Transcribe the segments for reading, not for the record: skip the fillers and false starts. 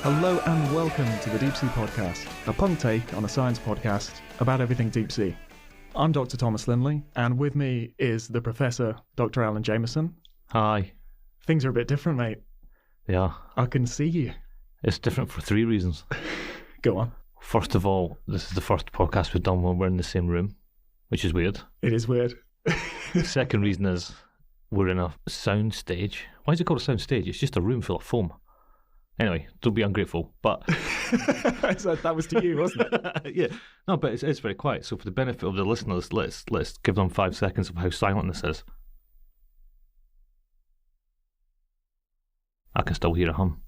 Hello and welcome to the Deepsea podcast, a punk take on a science podcast about everything Deepsea. I'm Dr. Thomas Lindley, and with me is the Professor, Dr. Alan Jameson. Hi. Things are a bit different, mate. Yeah. I can see you. It's different for three reasons. Go on. First of all, this is the first podcast we've done when we're in the same room, which is weird. It is weird. The second reason is we're in a sound stage. Why is it called a sound stage? It's just a room full of foam. Anyway, don't be ungrateful, but... That was to you, wasn't it? Yeah. No, but it's very quiet. So for the benefit of the listeners, let's give them 5 seconds of how silent this is. I can still hear a hum.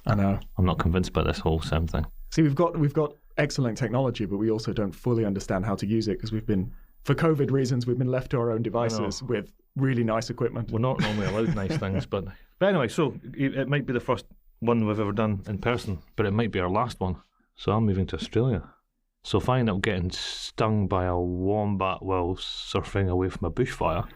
I know. I'm not convinced by this whole sound thing. See, we've got excellent technology, but we also don't fully understand how to use it because for COVID reasons, we've been left to our own devices with really nice equipment. We're not normally allowed nice things, but anyway, so it might be the first one we've ever done in person, but it might be our last one. So I'm moving to Australia. So if I end up getting stung by a wombat while surfing away from a bushfire...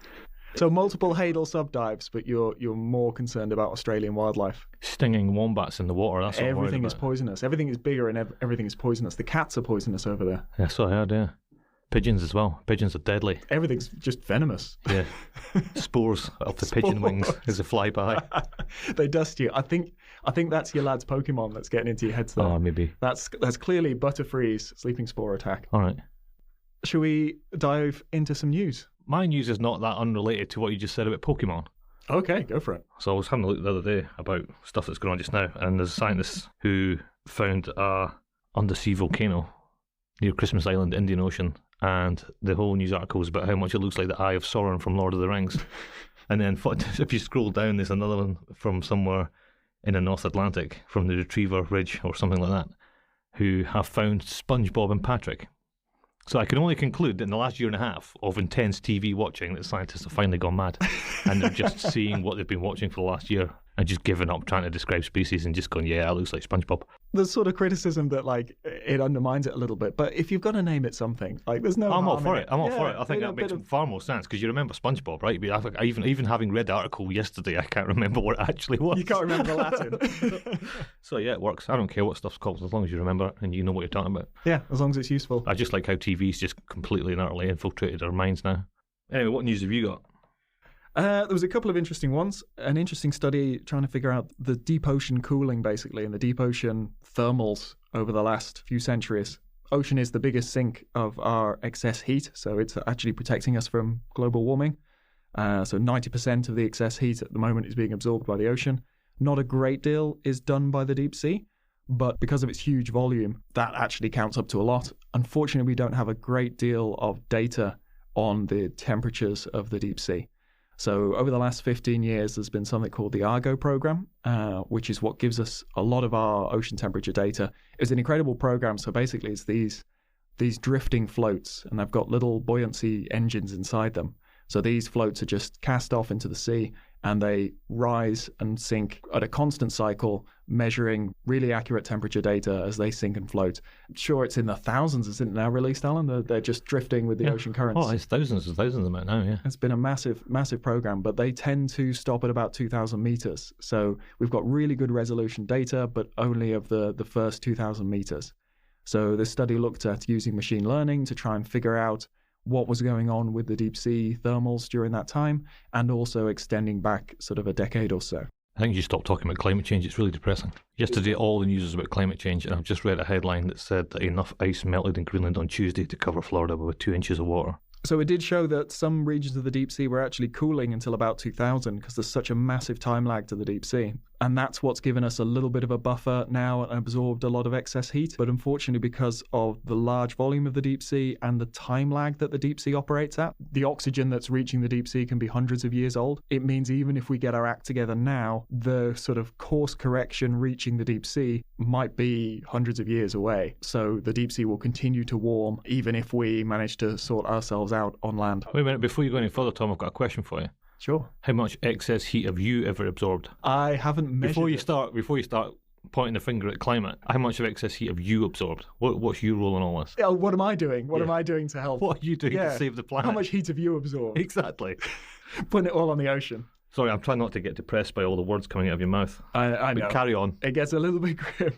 So multiple Hadal subdives, but you're more concerned about Australian wildlife. Stinging wombats in the water, that's what I'm worried Everything is about. poisonous. Everything is bigger and everything is poisonous. The cats are poisonous over there. Yeah, so I heard, yeah. Pigeons as well. Pigeons are deadly. Everything's just venomous. Yeah. Spores of the pigeon wings as they fly by. They dust you. I think that's your lad's Pokemon that's getting into your heads there. Oh, maybe. That's clearly Butterfree's sleeping spore attack. All right. Shall we dive into some news? My news is not that unrelated to what you just said about Pokemon. Okay, go for it. So I was having a look the other day about stuff that's going on just now, and there's scientists who found a undersea volcano near Christmas Island, Indian Ocean, and the whole news article was about how much it looks like the Eye of Sauron from Lord of the Rings. And then if you scroll down, there's another one from somewhere in the North Atlantic, from the Retriever Ridge or something like that, who have found Spongebob and Patrick. So I can only conclude that in the last year and a half of intense TV watching that scientists have finally gone mad and they're just seeing what they've been watching for the last year and just giving up trying to describe species and just going, yeah, it looks like SpongeBob. There's sort of criticism that it undermines it a little bit, but if you've got to name it something, there's no I'm harm all for in it. I'm all for it. I think that makes far more sense because you remember SpongeBob, right? But even having read the article yesterday, I can't remember what it actually was. You can't remember the Latin. So yeah, it works. I don't care what stuff's called as long as you remember and you know what you're talking about. Yeah, as long as it's useful. I just like how TV's just completely and utterly infiltrated our minds now. Anyway, what news have you got? There was a couple of interesting ones. An interesting study trying to figure out the deep ocean cooling, basically, and the deep ocean thermals over the last few centuries. Ocean is the biggest sink of our excess heat, so it's actually protecting us from global warming. So 90% of the excess heat at the moment is being absorbed by the ocean. Not a great deal is done by the deep sea, but because of its huge volume, that actually counts up to a lot. Unfortunately, we don't have a great deal of data on the temperatures of the deep sea. So over the last 15 years, there's been something called the Argo program, which is what gives us a lot of our ocean temperature data. It's an incredible program. So basically, it's these drifting floats, and they've got little buoyancy engines inside them. So these floats are just cast off into the sea, and they rise and sink at a constant cycle, measuring really accurate temperature data as they sink and float. Sure, it's in the thousands, isn't it now released, Alan? They're just drifting with the ocean currents. Oh, it's thousands of them now, yeah. It's been a massive, massive program, but they tend to stop at about 2,000 meters. So we've got really good resolution data, but only of the first 2,000 meters. So this study looked at using machine learning to try and figure out what was going on with the deep sea thermals during that time, and also extending back sort of a decade or so. I think you stop talking about climate change. It's really depressing. Yesterday, all the news was about climate change, and I've just read a headline that said that enough ice melted in Greenland on Tuesday to cover Florida with 2 inches of water. So it did show that some regions of the deep sea were actually cooling until about 2000 because there's such a massive time lag to the deep sea. And that's what's given us a little bit of a buffer now and absorbed a lot of excess heat. But unfortunately, because of the large volume of the deep sea and the time lag that the deep sea operates at, the oxygen that's reaching the deep sea can be hundreds of years old. It means even if we get our act together now, the sort of course correction reaching the deep sea might be hundreds of years away. So the deep sea will continue to warm even if we manage to sort ourselves out on land. Wait a minute, before you go any further, Tom, I've got a question for you. Sure. How much excess heat have you ever absorbed? I haven't measured Before you start pointing the finger at climate, how much of excess heat have you absorbed? What's your role in all this? Oh, what am I doing? What am I doing to help? What are you doing to save the planet? How much heat have you absorbed? Exactly. Putting it all on the ocean. Sorry, I'm trying not to get depressed by all the words coming out of your mouth. I know. But carry on. It gets a little bit grim.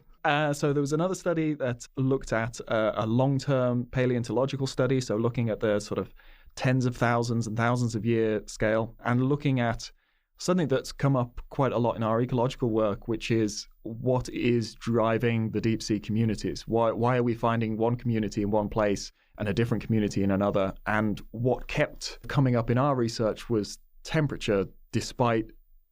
So there was another study that looked at a long-term paleontological study, so looking at the sort of tens of thousands and thousands of year scale, and looking at something that's come up quite a lot in our ecological work, which is what is driving the deep sea communities? Why are we finding one community in one place and a different community in another? And what kept coming up in our research was temperature, despite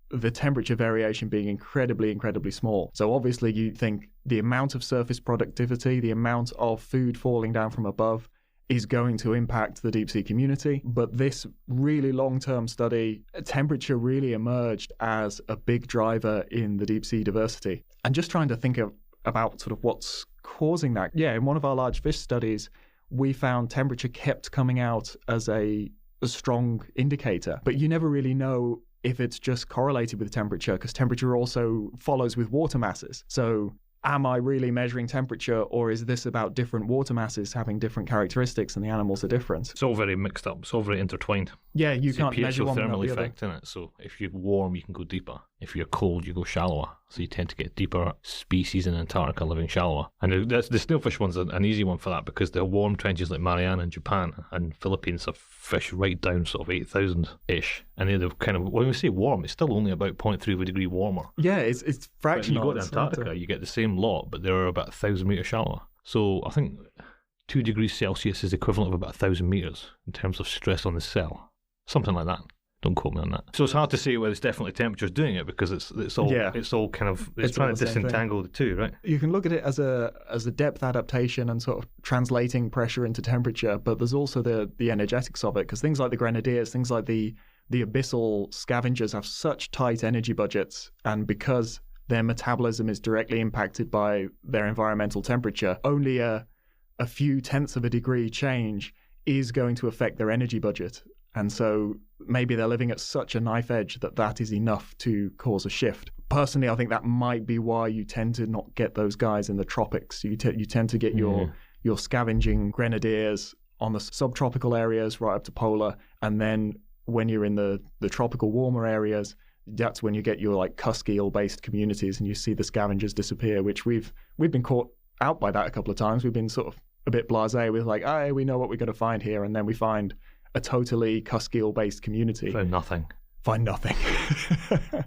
the temperature variation being incredibly, incredibly small. So obviously you think the amount of surface productivity, the amount of food falling down from above is going to impact the deep sea community. But this really long-term study, temperature really emerged as a big driver in the deep sea diversity. And just trying to think about sort of what's causing that. Yeah, in one of our large fish studies, we found temperature kept coming out as a strong indicator, but you never really know if it's just correlated with temperature, because temperature also follows with water masses. So am I really measuring temperature, or is this about different water masses having different characteristics and the animals are different? It's all very mixed up. It's all very intertwined. Yeah, you can't measure one without thermal the other. effect in it. So if you're warm, you can go deeper. If you're cold, you go shallower. So you tend to get deeper species in Antarctica living shallower. And the snailfish one's an easy one for that, because the warm trenches like Mariana in Japan and Philippines have fish right down sort of 8,000-ish. And they're kind of, when we say warm, it's still only about 0.3 of a degree warmer. Yeah, it's fractional. When you go to Antarctica, you get the same lot, but they're about 1,000 metres shallower. So I think 2 degrees Celsius is equivalent of about 1,000 metres in terms of stress on the cell. Something like that. Don't quote me on that. So it's hard to say whether it's definitely temperature's doing it, because it's all kind of trying to disentangle the two, right? You can look at it as a depth adaptation and sort of translating pressure into temperature, but there's also the energetics of it, because things like the grenadiers, things like the abyssal scavengers have such tight energy budgets, and because their metabolism is directly impacted by their environmental temperature, only a few tenths of a degree change is going to affect their energy budget. And so maybe they're living at such a knife edge that is enough to cause a shift. Personally, I think that might be why you tend to not get those guys in the tropics. You tend to get your scavenging grenadiers on the subtropical areas right up to polar. And then when you're in the tropical warmer areas, that's when you get your like cusk eel-based communities, and you see the scavengers disappear, which we've been caught out by that a couple of times. We've been sort of a bit blasé with like, hey, we know what we're going to find here. And then we find a totally cusk eel-based community. Find nothing.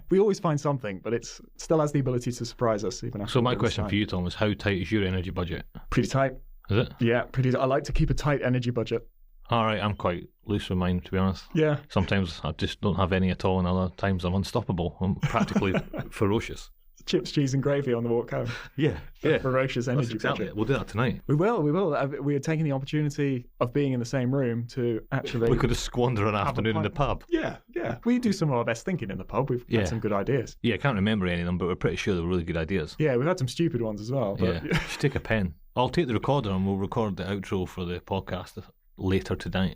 We always find something, but it still has the ability to surprise us. Even after. So my question for you, Tom, is how tight is your energy budget? Pretty tight. Is it? Yeah, pretty. I like to keep a tight energy budget. All right, I'm quite loose with mine, to be honest. Yeah. Sometimes I just don't have any at all, and other times I'm unstoppable. I'm practically ferocious. Chips, cheese and gravy on the walk home. Yeah. Ferocious energy exactly budget. We'll do that tonight. We will. We are taking the opportunity of being in the same room to actually... We could have squandered an afternoon in the pub. Yeah. We do some of our best thinking in the pub. We've had some good ideas. Yeah, I can't remember any of them, but we're pretty sure they were really good ideas. Yeah, we've had some stupid ones as well. But... Yeah. Just take a pen. I'll take the recorder and we'll record the outro for the podcast later tonight.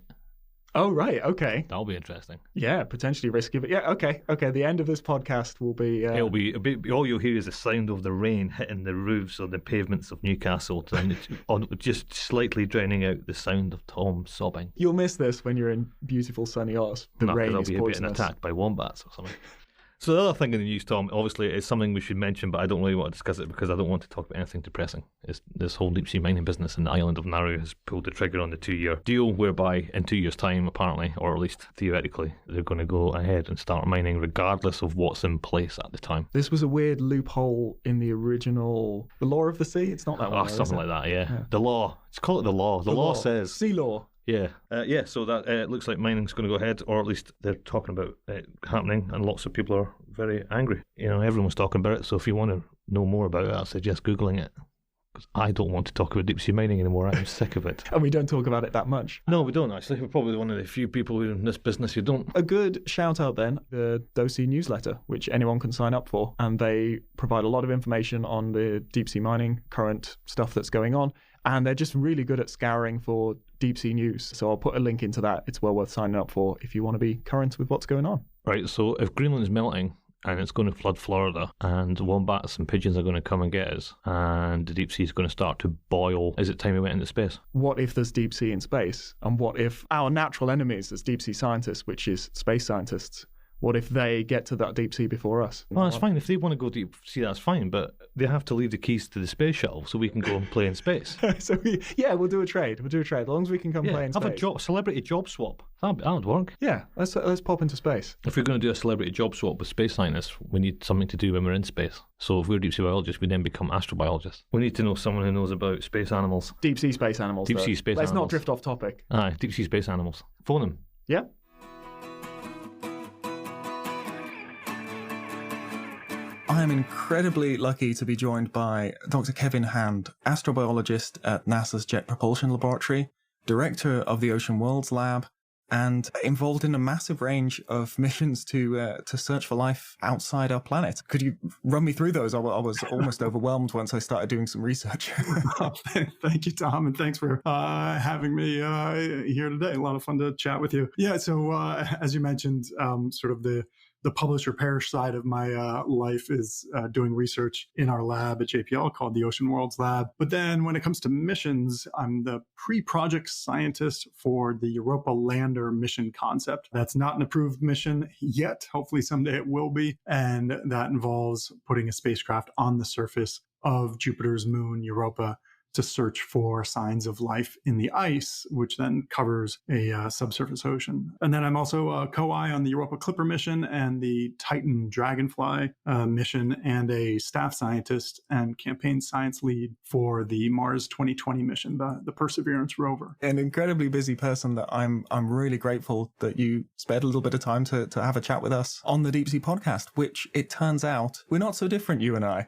Oh, right. Okay. That'll be interesting. Yeah, potentially risky. But yeah, okay. The end of this podcast will be... It'll be a bit... All you'll hear is the sound of the rain hitting the roofs or the pavements of Newcastle, and just slightly drowning out the sound of Tom sobbing. You'll miss this when you're in beautiful sunny Oz. The rain is poisonous. I'll be getting attacked by wombats or something. So the other thing in the news, Tom, obviously is something we should mention, but I don't really want to discuss it because I don't want to talk about anything depressing. It's this whole deep sea mining business in the island of Nauru has pulled the trigger on the 2-year deal, whereby in 2 years' time, apparently, or at least theoretically, they're going to go ahead and start mining regardless of what's in place at the time. This was a weird loophole in the original, the Law of the Sea? It's not that one. Something like that, yeah. The law. Let's call it the law. The law says... Sea law. Yeah. So that it looks like mining's going to go ahead, or at least they're talking about it happening, and lots of people are very angry. You know, everyone's talking about it, so if you want to know more about it, I suggest Googling it. Because I don't want to talk about deep sea mining anymore. I'm sick of it. And we don't talk about it that much. No, we don't actually. We're probably one of the few people in this business who don't. A good shout out then, the Deepsea newsletter, which anyone can sign up for. And they provide a lot of information on the deep sea mining, current stuff that's going on. And they're just really good at scouring for deep sea news. So I'll put a link into that. It's well worth signing up for if you want to be current with what's going on. Right, so if Greenland's melting and it's going to flood Florida and wombats and pigeons are going to come and get us and the deep sea is going to start to boil, is it time we went into space? What if there's deep sea in space? And what if our natural enemies as deep sea scientists, which is space scientists, What if they get to that deep sea before us? Well, that's fine. If they want to go deep sea, that's fine. But they have to leave the keys to the space shuttle so we can go and play in space. We'll do a trade. As long as we can come play in space. Have a celebrity job swap. That would work. Yeah, let's pop into space. If we're going to do a celebrity job swap with space scientists, we need something to do when we're in space. So if we're deep sea biologists, we then become astrobiologists. We need to know someone who knows about space animals. Deep sea space animals. Let's not drift off topic. Aye, deep sea space animals. Phone them. Yeah. I am incredibly lucky to be joined by Dr. Kevin Hand, astrobiologist at NASA's Jet Propulsion Laboratory, director of the Ocean Worlds Lab, and involved in a massive range of missions to search for life outside our planet. Could you run me through those? I was almost overwhelmed once I started doing some research. Thank you, Tom, and thanks for having me here today. A lot of fun to chat with you. Yeah, so as you mentioned, sort of the publish or perish side of my life is doing research in our lab at JPL called the Ocean Worlds Lab. But then when it comes to missions, I'm the pre-project scientist for the Europa lander mission concept. That's not an approved mission yet. Hopefully someday it will be. And that involves putting a spacecraft on the surface of Jupiter's moon, Europa, to search for signs of life in the ice, which then covers a subsurface ocean. And then I'm also a co-I on the Europa Clipper mission and the Titan Dragonfly mission, and a staff scientist and campaign science lead for the Mars 2020 mission, the Perseverance rover. An incredibly busy person that I'm really grateful that you spared a little bit of time to have a chat with us on the Deep Sea podcast, which it turns out we're not so different, you and I.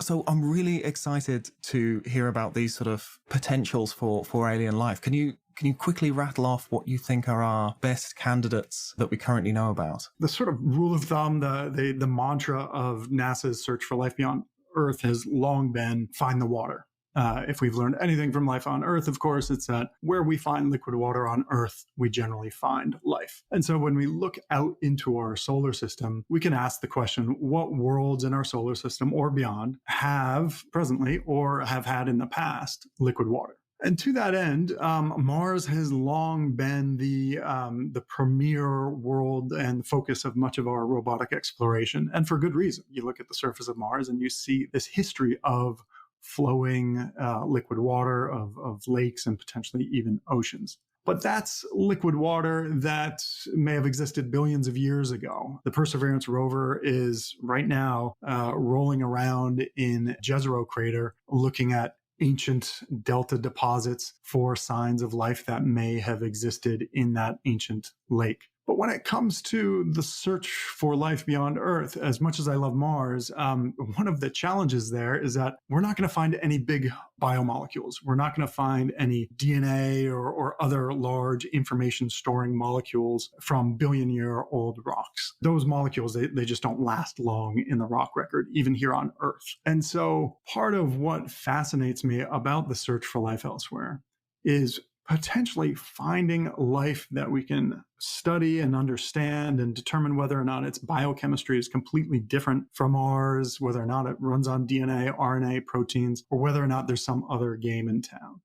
So I'm really excited to hear about these sort of potentials for alien life. Can you quickly rattle off what you think are our best candidates that we currently know about? The sort of rule of thumb, the mantra of NASA's search for life beyond Earth has long been find the water. If we've learned anything from life on Earth, of course, it's that where we find liquid water on Earth, we generally find life. And so when we look out into our solar system, we can ask the question, what worlds in our solar system or beyond have presently or have had in the past liquid water? And to that end, Mars has long been the premier world and focus of much of our robotic exploration, and for good reason. You look at the surface of Mars and you see this history of flowing liquid water, of lakes and potentially even oceans. But that's liquid water that may have existed billions of years ago. The Perseverance rover is right now rolling around in Jezero crater looking at ancient delta deposits for signs of life that may have existed in that ancient lake. But when it comes to the search for life beyond Earth, as much as I love Mars, one of the challenges there is that we're not going to find any big biomolecules. We're not going to find any DNA or other large information storing molecules from billion-year-old rocks. Those molecules, they just don't last long in the rock record, even here on Earth. And so part of what fascinates me about the search for life elsewhere is potentially finding life that we can study and understand and determine whether or not its biochemistry is completely different from ours, whether or not it runs on DNA, RNA, proteins, or whether or not there's some other game in town.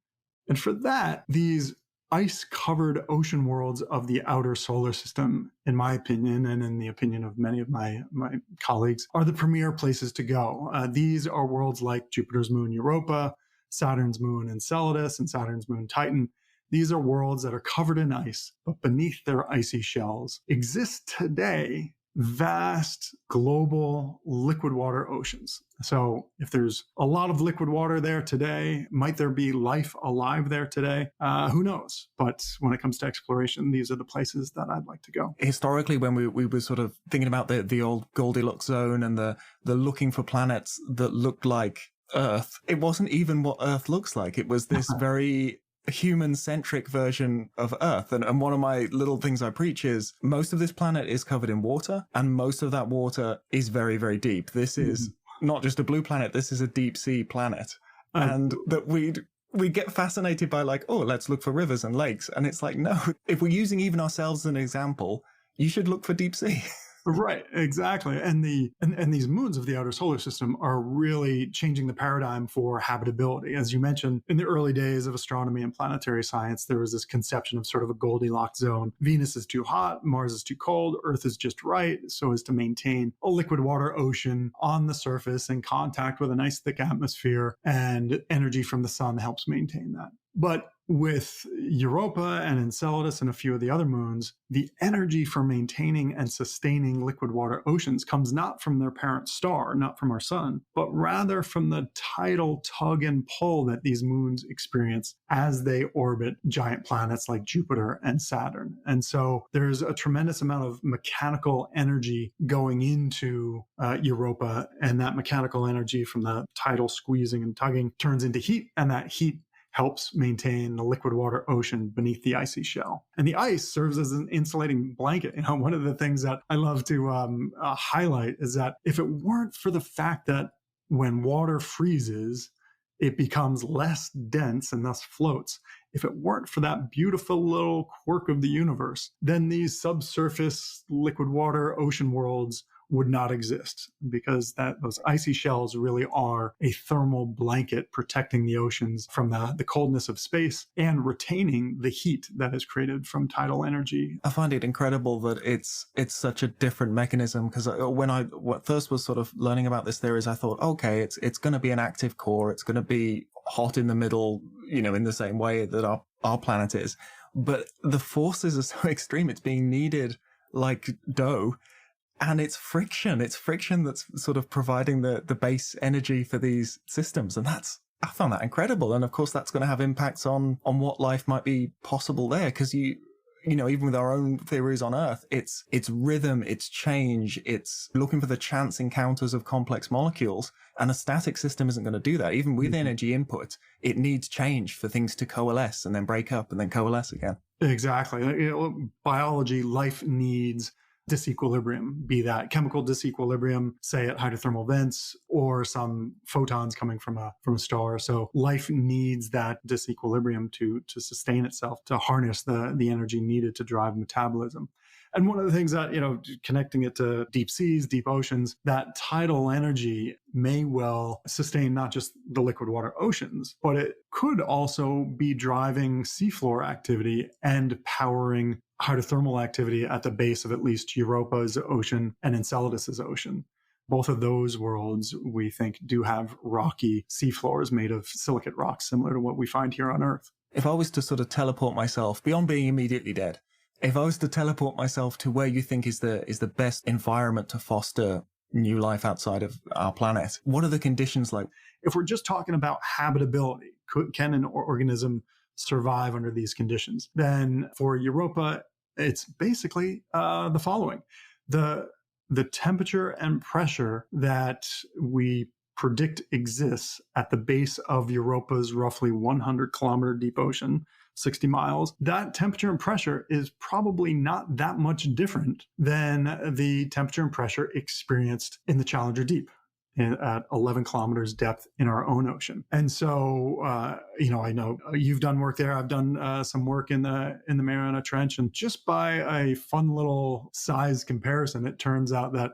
And for that, these ice-covered ocean worlds of the outer solar system, in my opinion, and in the opinion of many of my colleagues, are the premier places to go. These are worlds like Jupiter's moon Europa, Saturn's moon Enceladus, and Saturn's moon Titan. These are worlds that are covered in ice, but beneath their icy shells exist today vast global liquid water oceans. So if there's a lot of liquid water there today, might there be life alive there today? Who knows? But when it comes to exploration, these are the places that I'd like to go. Historically, when we were sort of thinking about the old Goldilocks zone and the looking for planets that looked like Earth, it wasn't even what Earth looks like. It was this very human-centric version of Earth. And one of my little things I preach is most of this planet is covered in water, and most of that water is very, very deep. This is not just a blue planet, this is a deep sea planet. And that we get fascinated by like, oh, let's look for rivers and lakes. And it's like, no, if we're using even ourselves as an example, you should look for deep sea. Right, exactly. And these moons of the outer solar system are really changing the paradigm for habitability. As you mentioned, in the early days of astronomy and planetary science, there was this conception of sort of a Goldilocks zone. Venus is too hot, Mars is too cold, Earth is just right, so as to maintain a liquid water ocean on the surface in contact with a nice thick atmosphere, and energy from the sun helps maintain that. But with Europa and Enceladus and a few of the other moons, the energy for maintaining and sustaining liquid water oceans comes not from their parent star, not from our sun, but rather from the tidal tug and pull that these moons experience as they orbit giant planets like Jupiter and Saturn. And so there's a tremendous amount of mechanical energy going into Europa, and that mechanical energy from the tidal squeezing and tugging turns into heat, and that heat helps maintain the liquid water ocean beneath the icy shell. And the ice serves as an insulating blanket. One of the things that I love to highlight is that if it weren't for the fact that when water freezes, it becomes less dense and thus floats. If it weren't for that beautiful little quirk of the universe, then these subsurface liquid water ocean worlds would not exist, because those icy shells really are a thermal blanket protecting the oceans from the coldness of space and retaining the heat that is created from tidal energy. I find it incredible that it's such a different mechanism, because when I first was sort of learning about this theories, I thought, okay, it's going to be an active core, it's going to be hot in the middle, in the same way that our planet is. But the forces are so extreme, it's being kneaded like dough. And it's friction that's sort of providing the base energy for these systems. And I found that incredible. And of course, that's going to have impacts on what life might be possible there. Because even with our own theories on Earth, it's rhythm, it's change, it's looking for the chance encounters of complex molecules. And a static system isn't going to do that. Even with energy input, it needs change for things to coalesce and then break up and then coalesce again. Exactly. Biology, life needs disequilibrium, be that chemical disequilibrium, say at hydrothermal vents, or some photons coming from a star. So life needs that disequilibrium to sustain itself, to harness the energy needed to drive metabolism. And one of the things that, connecting it to deep seas, deep oceans, that tidal energy may well sustain not just the liquid water oceans, but it could also be driving seafloor activity and powering hydrothermal activity at the base of at least Europa's ocean and Enceladus's ocean. Both of those worlds, we think, do have rocky seafloors made of silicate rocks, similar to what we find here on Earth. If I was to sort of teleport myself beyond being immediately dead, if I was to teleport myself to where you think is the best environment to foster new life outside of our planet, what are the conditions like? If we're just talking about habitability, can an organism survive under these conditions? Then for Europa, it's basically the following. The temperature and pressure that we predict exists at the base of Europa's roughly 100 kilometer deep ocean, 60 miles, that temperature and pressure is probably not that much different than the temperature and pressure experienced in the Challenger Deep at 11 kilometers depth in our own ocean. And so, I know you've done work there. I've done some work in the Mariana Trench. And just by a fun little size comparison, it turns out that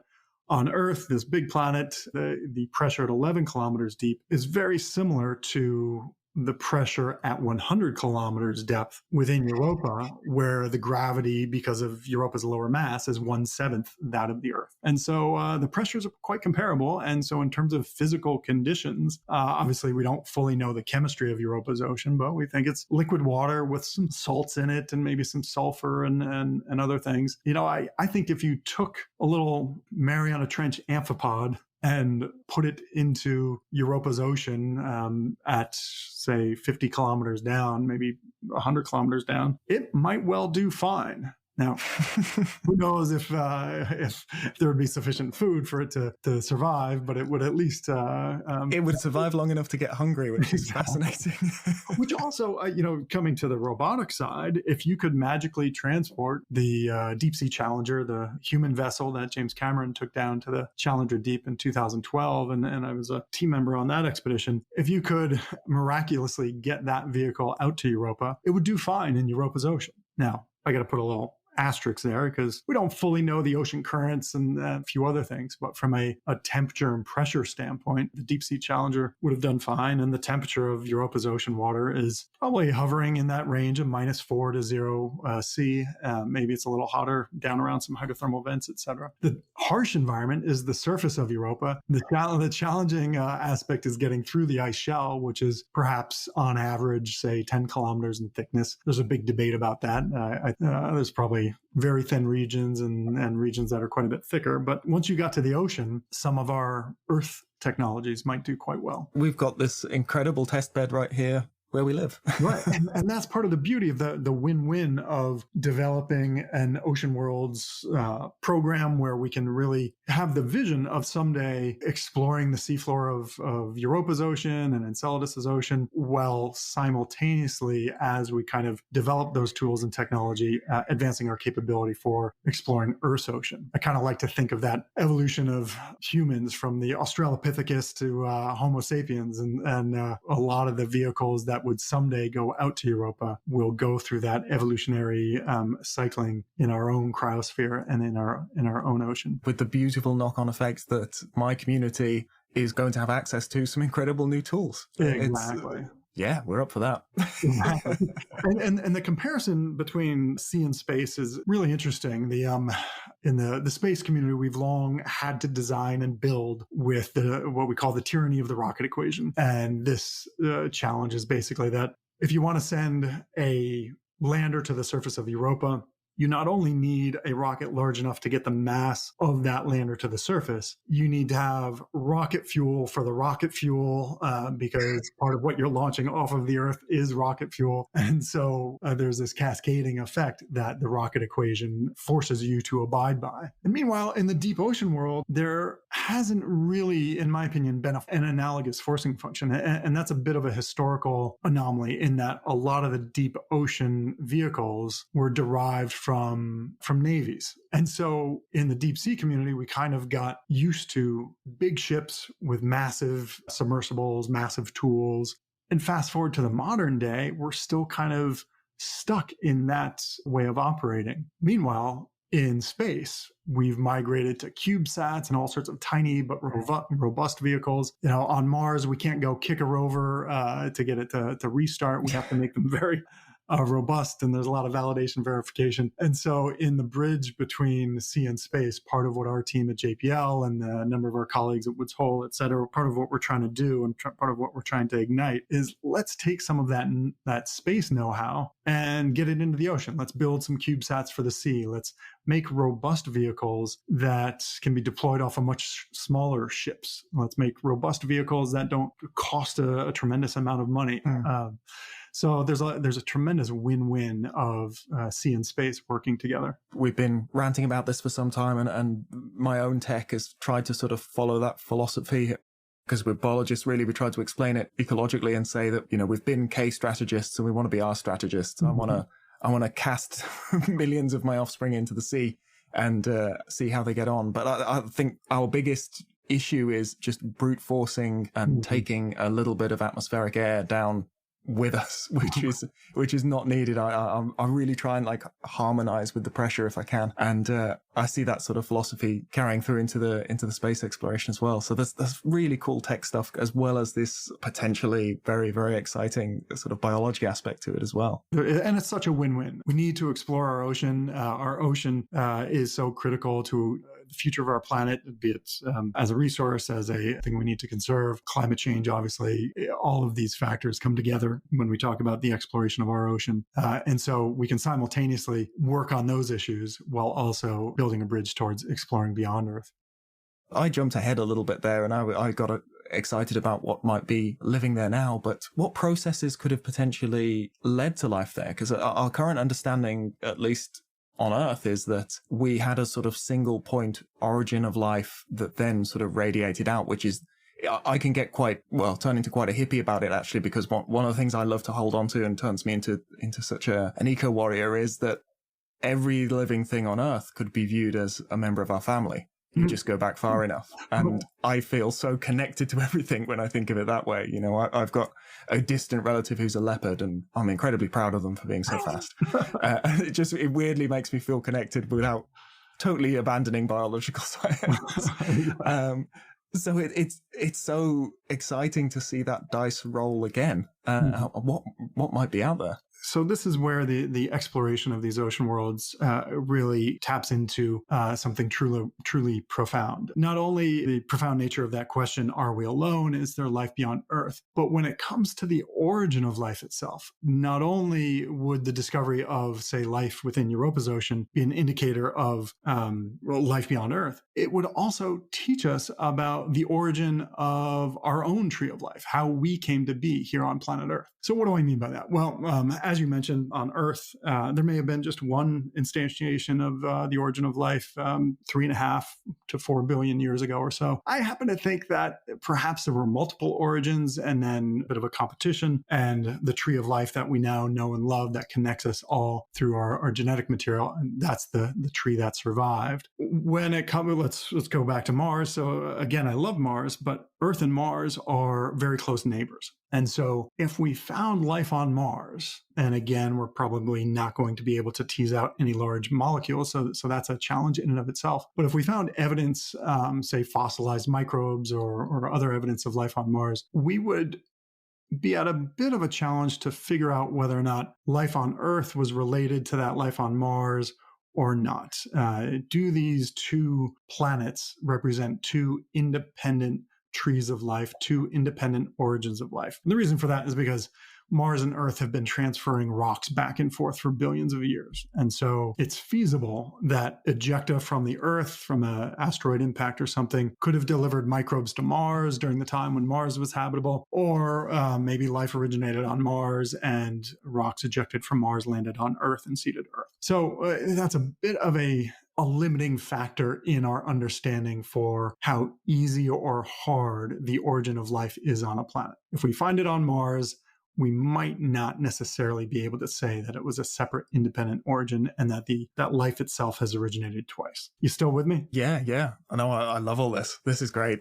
on Earth, this big planet, the pressure at 11 kilometers deep is very similar to the pressure at 100 kilometers depth within Europa, where the gravity, because of Europa's lower mass, is 1/7 that of the Earth. And so the pressures are quite comparable. And so in terms of physical conditions, obviously we don't fully know the chemistry of Europa's ocean, but we think it's liquid water with some salts in it and maybe some sulfur and other things. I think if you took a little Mariana Trench amphipod and put it into Europa's ocean at, say, 50 kilometers down, maybe 100 kilometers down, it might well do fine. Now, who knows if there would be sufficient food for it to survive, but it would at least... it would survive long enough to get hungry, which is fascinating. Which also, coming to the robotic side, if you could magically transport the Deepsea Challenger, the human vessel that James Cameron took down to the Challenger Deep in 2012, and I was a team member on that expedition, if you could miraculously get that vehicle out to Europa, it would do fine in Europa's ocean. Now, I got to put a little asterisks there because we don't fully know the ocean currents and a few other things. But from a temperature and pressure standpoint, the Deepsea Challenger would have done fine. And the temperature of Europa's ocean water is probably hovering in that range of -4 to 0 C. Maybe it's a little hotter down around some hydrothermal vents, etc. The harsh environment is the surface of Europa. The challenging aspect is getting through the ice shell, which is perhaps on average, say, 10 kilometers in thickness. There's a big debate about that. There's probably very thin regions and regions that are quite a bit thicker. But once you got to the ocean, some of our Earth technologies might do quite well. We've got this incredible test bed right here where we live. Right. And that's part of the beauty of the win-win of developing an Ocean Worlds program where we can really have the vision of someday exploring the seafloor of Europa's ocean and Enceladus's ocean, while simultaneously, as we kind of develop those tools and technology, advancing our capability for exploring Earth's ocean. I kind of like to think of that evolution of humans from the Australopithecus to Homo sapiens, and a lot of the vehicles that would someday go out to Europa will go through that evolutionary cycling in our own cryosphere and in our own ocean. With the beautiful knock-on effects that my community is going to have access to some incredible new tools. Exactly. Yeah, we're up for that. Exactly. And the comparison between sea and space is really interesting. In the space community, we've long had to design and build with what we call the tyranny of the rocket equation. And this challenge is basically that if you want to send a lander to the surface of Europa, you not only need a rocket large enough to get the mass of that lander to the surface, you need to have rocket fuel for the rocket fuel because part of what you're launching off of the Earth is rocket fuel. And so there's this cascading effect that the rocket equation forces you to abide by. And meanwhile, in the deep ocean world, there hasn't really, in my opinion, been an analogous forcing function. And that's a bit of a historical anomaly in that a lot of the deep ocean vehicles were derived from navies. And so in the deep sea community, we kind of got used to big ships with massive submersibles, massive tools. And fast forward to the modern day, we're still kind of stuck in that way of operating. Meanwhile, in space, we've migrated to CubeSats and all sorts of tiny but robust vehicles. On Mars, we can't go kick a rover to get it to restart. We have to make them very robust, and there's a lot of validation verification. And so in the bridge between sea and space, part of what our team at JPL and a number of our colleagues at Woods Hole, et cetera, part of what we're trying to do and part of what we're trying to ignite is let's take some of that space know-how and get it into the ocean. Let's build some CubeSats for the sea. Let's make robust vehicles that can be deployed off of much smaller ships. Let's make robust vehicles that don't cost a tremendous amount of money. So there's a tremendous win-win of sea and space working together. We've been ranting about this for some time, and my own tech has tried to sort of follow that philosophy. Because we're biologists, really, we try to explain it ecologically and say that, we've been K strategists and we want to be R strategists. Mm-hmm. I want to cast millions of my offspring into the sea and see how they get on. But I think our biggest issue is just brute forcing and taking a little bit of atmospheric air down with us, which is not needed. I really try and harmonize with the pressure if I can, and I see that sort of philosophy carrying through into the space exploration as well. So there's really cool tech stuff, as well as this potentially very, very exciting sort of biology aspect to it as well. And it's such a win-win. We need to explore our ocean. Our ocean is so critical to the future of our planet, be it as a resource, as a thing we need to conserve. Climate change, obviously, all of these factors come together when we talk about the exploration of our ocean. And so we can simultaneously work on those issues while also building a bridge towards exploring beyond Earth. I jumped ahead a little bit there, and I got excited about what might be living there now, but what processes could have potentially led to life there? Because our current understanding, at least on Earth, is that we had a sort of single point origin of life that then sort of radiated out, which is, I can get turn into quite a hippie about it, actually, because one of the things I love to hold on to and turns me into such an eco-warrior is that every living thing on Earth could be viewed as a member of our family. You just go back far enough. And I feel so connected to everything when I think of it that way. You know, I've got a distant relative who's a leopard, and I'm incredibly proud of them for being so fast. It weirdly makes me feel connected without totally abandoning biological science. So it's so exciting to see that dice roll again. What might be out there? So this is where the exploration of these ocean worlds really taps into something truly profound. Not only the profound nature of that question, are we alone? Is there life beyond Earth? But when it comes to the origin of life itself, not only would the discovery of, say, life within Europa's ocean be an indicator of life beyond Earth, it would also teach us about the origin of our own tree of life, how we came to be here on planet Earth. So what do I mean by that? Well, as you mentioned, on Earth, there may have been just one instantiation of the origin of life 3.5 to 4 billion years ago or so. I happen to think that perhaps there were multiple origins and then a bit of a competition, and the tree of life that we now know and love that connects us all through our genetic material, and that's the tree that survived. When it comes, let's go back to Mars. So again, I love Mars, but Earth and Mars are very close neighbors. And so if we found life on Mars, and again, we're probably not going to be able to tease out any large molecules, so that's a challenge in and of itself. But if we found evidence, say fossilized microbes or other evidence of life on Mars, we would be at a bit of a challenge to figure out whether or not life on Earth was related to that life on Mars or not. Do these two planets represent two independent trees of life, two independent origins of life? And the reason for that is because Mars and Earth have been transferring rocks back and forth for billions of years. And so it's feasible that ejecta from the Earth, from an asteroid impact or something, could have delivered microbes to Mars during the time when Mars was habitable, or maybe life originated on Mars and rocks ejected from Mars landed on Earth and seeded Earth. So that's a bit of a limiting factor in our understanding for how easy or hard the origin of life is on a planet. If we find it on Mars, we might not necessarily be able to say that it was a separate independent origin and that life itself has originated twice. You still with me? Yeah. I know. I love all this. This is great.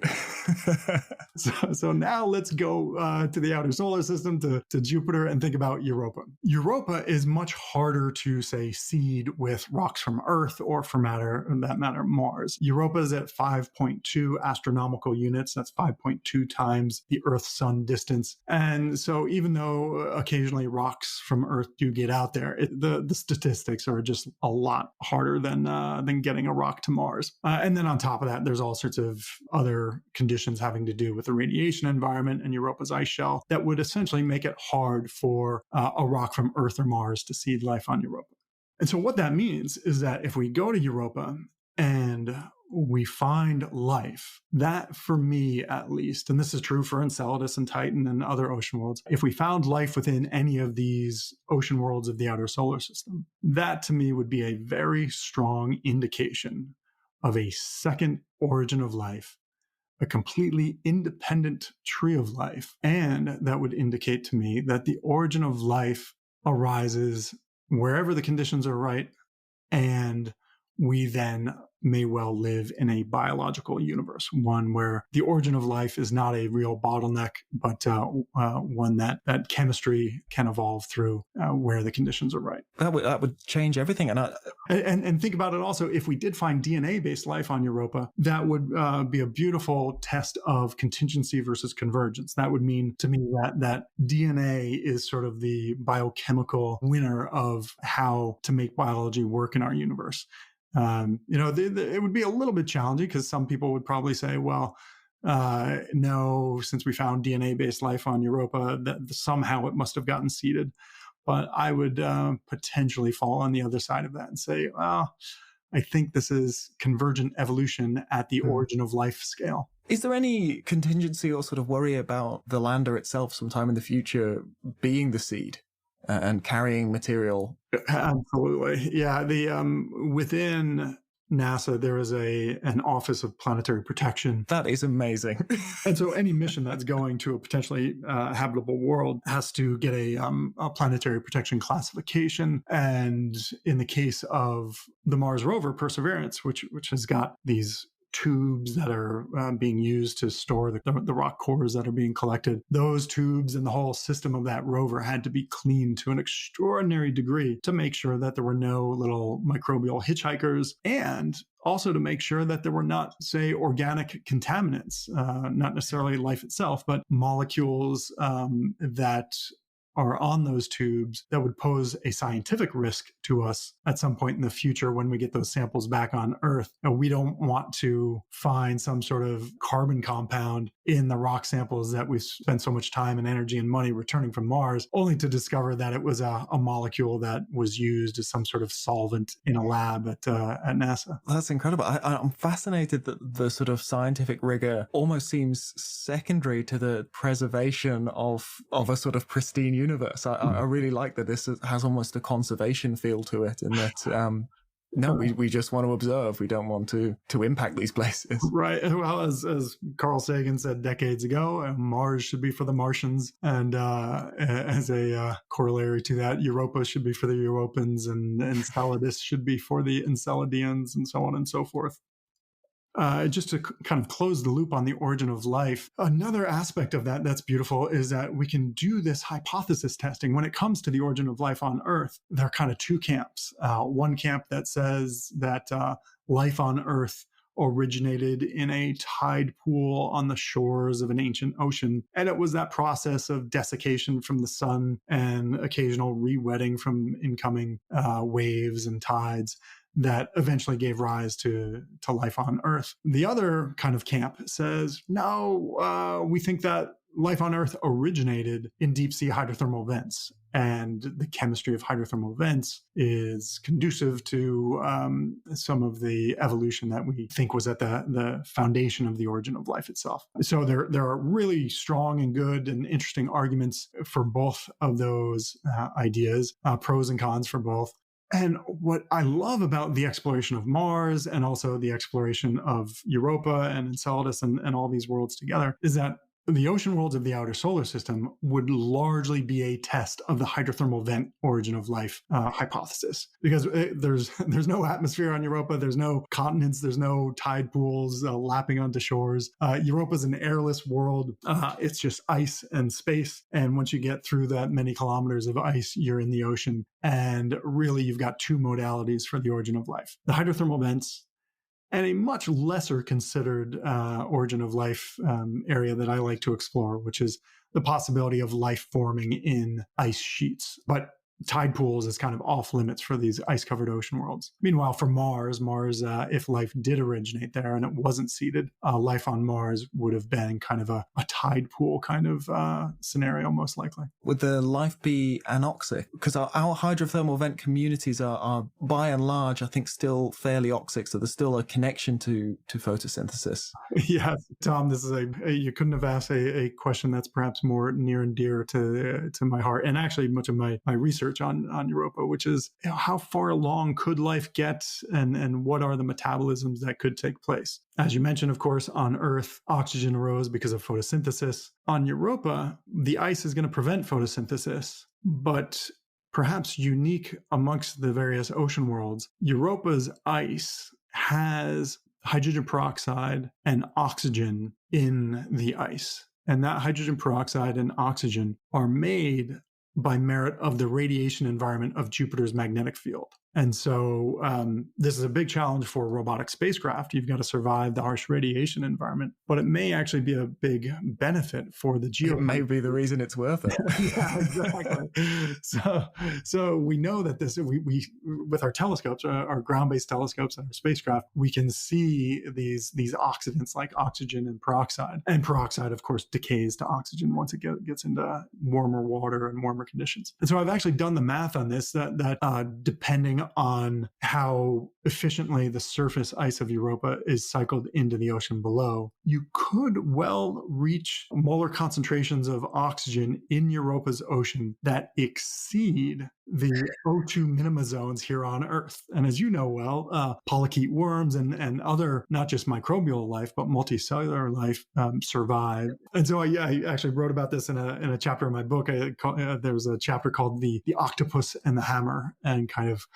So now let's go to the outer solar system, to Jupiter, and think about Europa. Europa is much harder to, say, seed with rocks from Earth or, for that matter, Mars. Europa is at 5.2 astronomical units. That's 5.2 times the Earth-Sun distance. And so even though occasionally rocks from Earth do get out there, the statistics are just a lot harder than getting a rock to Mars. And then on top of that, there's all sorts of other conditions having to do with the radiation environment and Europa's ice shell that would essentially make it hard for a rock from Earth or Mars to seed life on Europa. And so what that means is that if we go to Europa and we find life, that, for me at least, and this is true for Enceladus and Titan and other ocean worlds, if we found life within any of these ocean worlds of the outer solar system, that to me would be a very strong indication of a second origin of life, a completely independent tree of life. And that would indicate to me that the origin of life arises wherever the conditions are right, and we then may well live in a biological universe, one where the origin of life is not a real bottleneck, but one that chemistry can evolve through where the conditions are right. That would change everything. And think about it also, if we did find DNA-based life on Europa, that would be a beautiful test of contingency versus convergence. That would mean to me that DNA is sort of the biochemical winner of how to make biology work in our universe. It would be a little bit challenging because some people would probably say, well, no, since we found DNA-based life on Europa, that somehow it must have gotten seeded. But I would potentially fall on the other side of that and say, well, I think this is convergent evolution at the origin of life scale. Is there any contingency or sort of worry about the lander itself sometime in the future being the seed and carrying material? Absolutely. Yeah. Within NASA, there is an Office of Planetary Protection. That is amazing. And so any mission that's going to a potentially habitable world has to get a planetary protection classification. And in the case of the Mars rover Perseverance, which has got these tubes that are being used to store the rock cores that are being collected. Those tubes and the whole system of that rover had to be cleaned to an extraordinary degree to make sure that there were no little microbial hitchhikers, and also to make sure that there were not, say, organic contaminants, not necessarily life itself, but molecules that are on those tubes that would pose a scientific risk to us at some point in the future when we get those samples back on Earth. And we don't want to find some sort of carbon compound in the rock samples that we've spent so much time and energy and money returning from Mars, only to discover that it was a molecule that was used as some sort of solvent in a lab at NASA. That's incredible. I'm fascinated that the sort of scientific rigor almost seems secondary to the preservation of a sort of pristine universe. I really like that this has almost a conservation feel to it, in that we just want to observe. We don't want to impact these places. Right. Well, as Carl Sagan said decades ago, Mars should be for the Martians, and as a corollary to that, Europa should be for the Europans, and Enceladus should be for the Enceladians, and so on and so forth. Just to kind of close the loop on the origin of life, another aspect of that that's beautiful is that we can do this hypothesis testing. When it comes to the origin of life on Earth, there are kind of two camps. One camp that says that life on Earth originated in a tide pool on the shores of an ancient ocean. And it was that process of desiccation from the sun and occasional re-wetting from incoming waves and tides that eventually gave rise to life on Earth. The other kind of camp says, no, we think that life on Earth originated in deep sea hydrothermal vents. And the chemistry of hydrothermal vents is conducive to some of the evolution that we think was at the foundation of the origin of life itself. So there are really strong and good and interesting arguments for both of those ideas, pros and cons for both. And what I love about the exploration of Mars and also the exploration of Europa and Enceladus and all these worlds together is that the ocean worlds of the outer solar system would largely be a test of the hydrothermal vent origin of life hypothesis, because there's no atmosphere on Europa, there's no continents, there's no tide pools lapping onto shores. Europa's an airless world. It's just ice and space. And once you get through that many kilometers of ice, you're in the ocean. And really, you've got two modalities for the origin of life: the hydrothermal vents, and a much lesser considered origin of life area that I like to explore, which is the possibility of life forming in ice sheets. But tide pools is kind of off limits for these ice-covered ocean worlds. Meanwhile, for Mars, if life did originate there and it wasn't seeded, life on Mars would have been kind of a tide pool kind of scenario, most likely. Would the life be anoxic? Because our hydrothermal vent communities are by and large, I think, still fairly oxic, so there's still a connection to photosynthesis. Yes, Tom, this is you couldn't have asked a question that's perhaps more near and dear to my heart, and actually much of my research on Europa, which is, how far along could life get, and what are the metabolisms that could take place? As you mentioned, of course, on Earth, oxygen arose because of photosynthesis. On Europa, the ice is going to prevent photosynthesis, but perhaps unique amongst the various ocean worlds, Europa's ice has hydrogen peroxide and oxygen in the ice. And that hydrogen peroxide and oxygen are made by merit of the radiation environment of Jupiter's magnetic field. And so this is a big challenge for robotic spacecraft. You've got to survive the harsh radiation environment, but it may actually be a big benefit for the geo. It may be the reason it's worth it. Yeah, exactly. So we know that we with our telescopes, our ground-based telescopes and our spacecraft, we can see these oxidants like oxygen and peroxide. And peroxide, of course, decays to oxygen once it gets into warmer water and warmer conditions. And so I've actually done the math on this, that depending on how efficiently the surface ice of Europa is cycled into the ocean below, you could well reach molar concentrations of oxygen in Europa's ocean that exceed the O2 minima zones here on Earth. And as you know well, polychaete worms and other, not just microbial life, but multicellular life survive. And so I actually wrote about this in a chapter in my book. There's a chapter called the Octopus and the Hammer, and kind of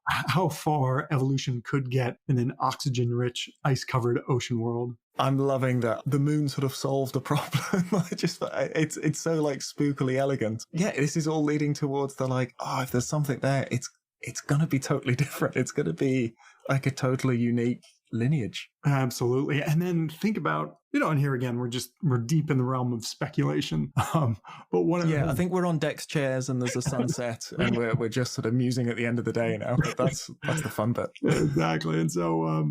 how far evolution could get in an oxygen-rich, ice-covered ocean world. I'm loving that the moon sort of solved a problem. It's so like spookily elegant. Yeah, this is all leading towards the like, oh, if there's something there, it's gonna be totally different. It's gonna be like a totally unique lineage. Absolutely. And then think about, and here again, we're deep in the realm of speculation. But I think we're on deck chairs and there's a sunset and we're just sort of musing at the end of the day now. But that's the fun bit. Exactly. And so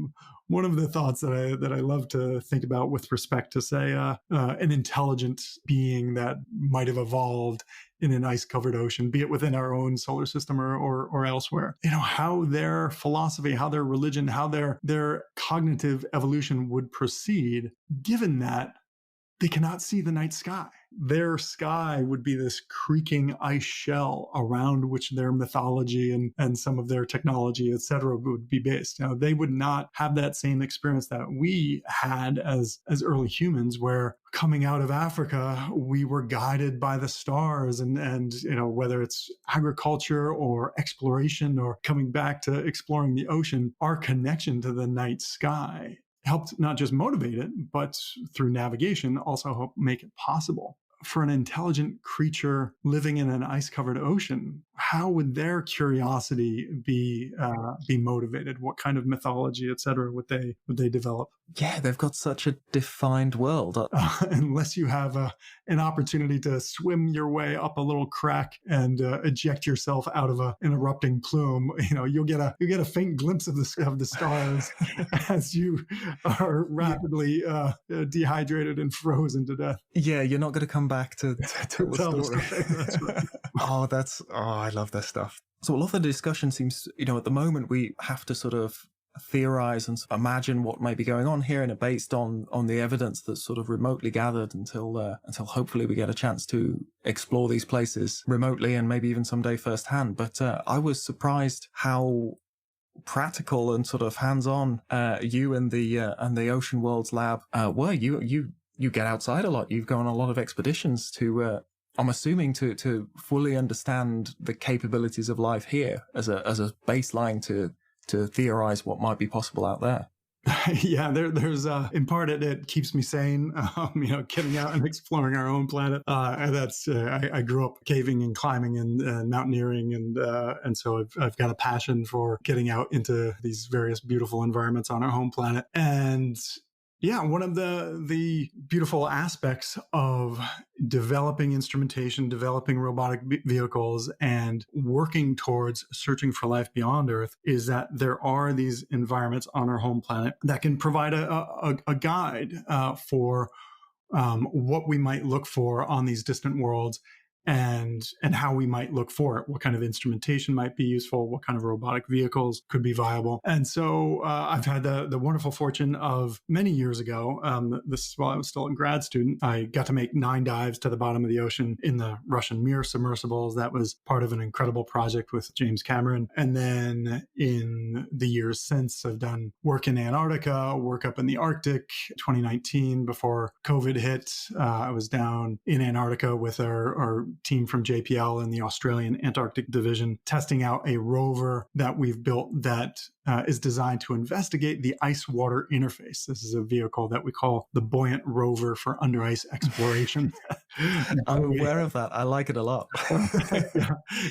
one of the thoughts that I love to think about with respect to, say, an intelligent being that might have evolved in an ice-covered ocean, be it within our own solar system or elsewhere, how their philosophy, how their religion, how their cognitive evolution would proceed, given that they cannot see the night sky. Their sky would be this creaking ice shell around which their mythology and some of their technology, et cetera, would be based. They would not have that same experience that we had as early humans, where coming out of Africa, we were guided by the stars and whether it's agriculture or exploration or coming back to exploring the ocean, our connection to the night sky helped not just motivate it, but through navigation also help make it possible. For an intelligent creature living in an ice-covered ocean, how would their curiosity be motivated? What kind of mythology, et cetera, would they develop? Yeah, they've got such a defined world. Unless you have an opportunity to swim your way up a little crack and eject yourself out of an erupting plume, you'll get a faint glimpse of the stars as you are rapidly dehydrated and frozen to death. Yeah, you're not going to come back to tell the story. That's right. I love this stuff. So a lot of the discussion seems, at the moment we have to sort of theorize and imagine what may be going on here, and it's based on the evidence that's sort of remotely gathered until hopefully we get a chance to explore these places remotely and maybe even someday firsthand. But I was surprised how practical and sort of hands-on you and the Ocean Worlds Lab were. You get outside a lot. You've gone on a lot of expeditions to I'm assuming to fully understand the capabilities of life here as a baseline to theorize what might be possible out there. Yeah, there's in part it keeps me sane, getting out and exploring our own planet. And that's I grew up caving and climbing and mountaineering, and so I've got a passion for getting out into these various beautiful environments on our home planet. And yeah, one of the beautiful aspects of developing instrumentation, developing robotic vehicles, and working towards searching for life beyond Earth is that there are these environments on our home planet that can provide a guide for what we might look for on these distant worlds, and how we might look for it, what kind of instrumentation might be useful, what kind of robotic vehicles could be viable. And so I've had the wonderful fortune of many years ago, this is while I was still a grad student, I got to make 9 dives to the bottom of the ocean in the Russian Mir submersibles. That was part of an incredible project with James Cameron. And then in the years since, I've done work in Antarctica, work up in the Arctic. 2019, before COVID hit, I was down in Antarctica with our team from JPL in the Australian Antarctic Division, testing out a rover that we've built that is designed to investigate the ice-water interface. This is a vehicle that we call the Buoyant Rover for Under Ice Exploration. I'm aware of that. I like it a lot.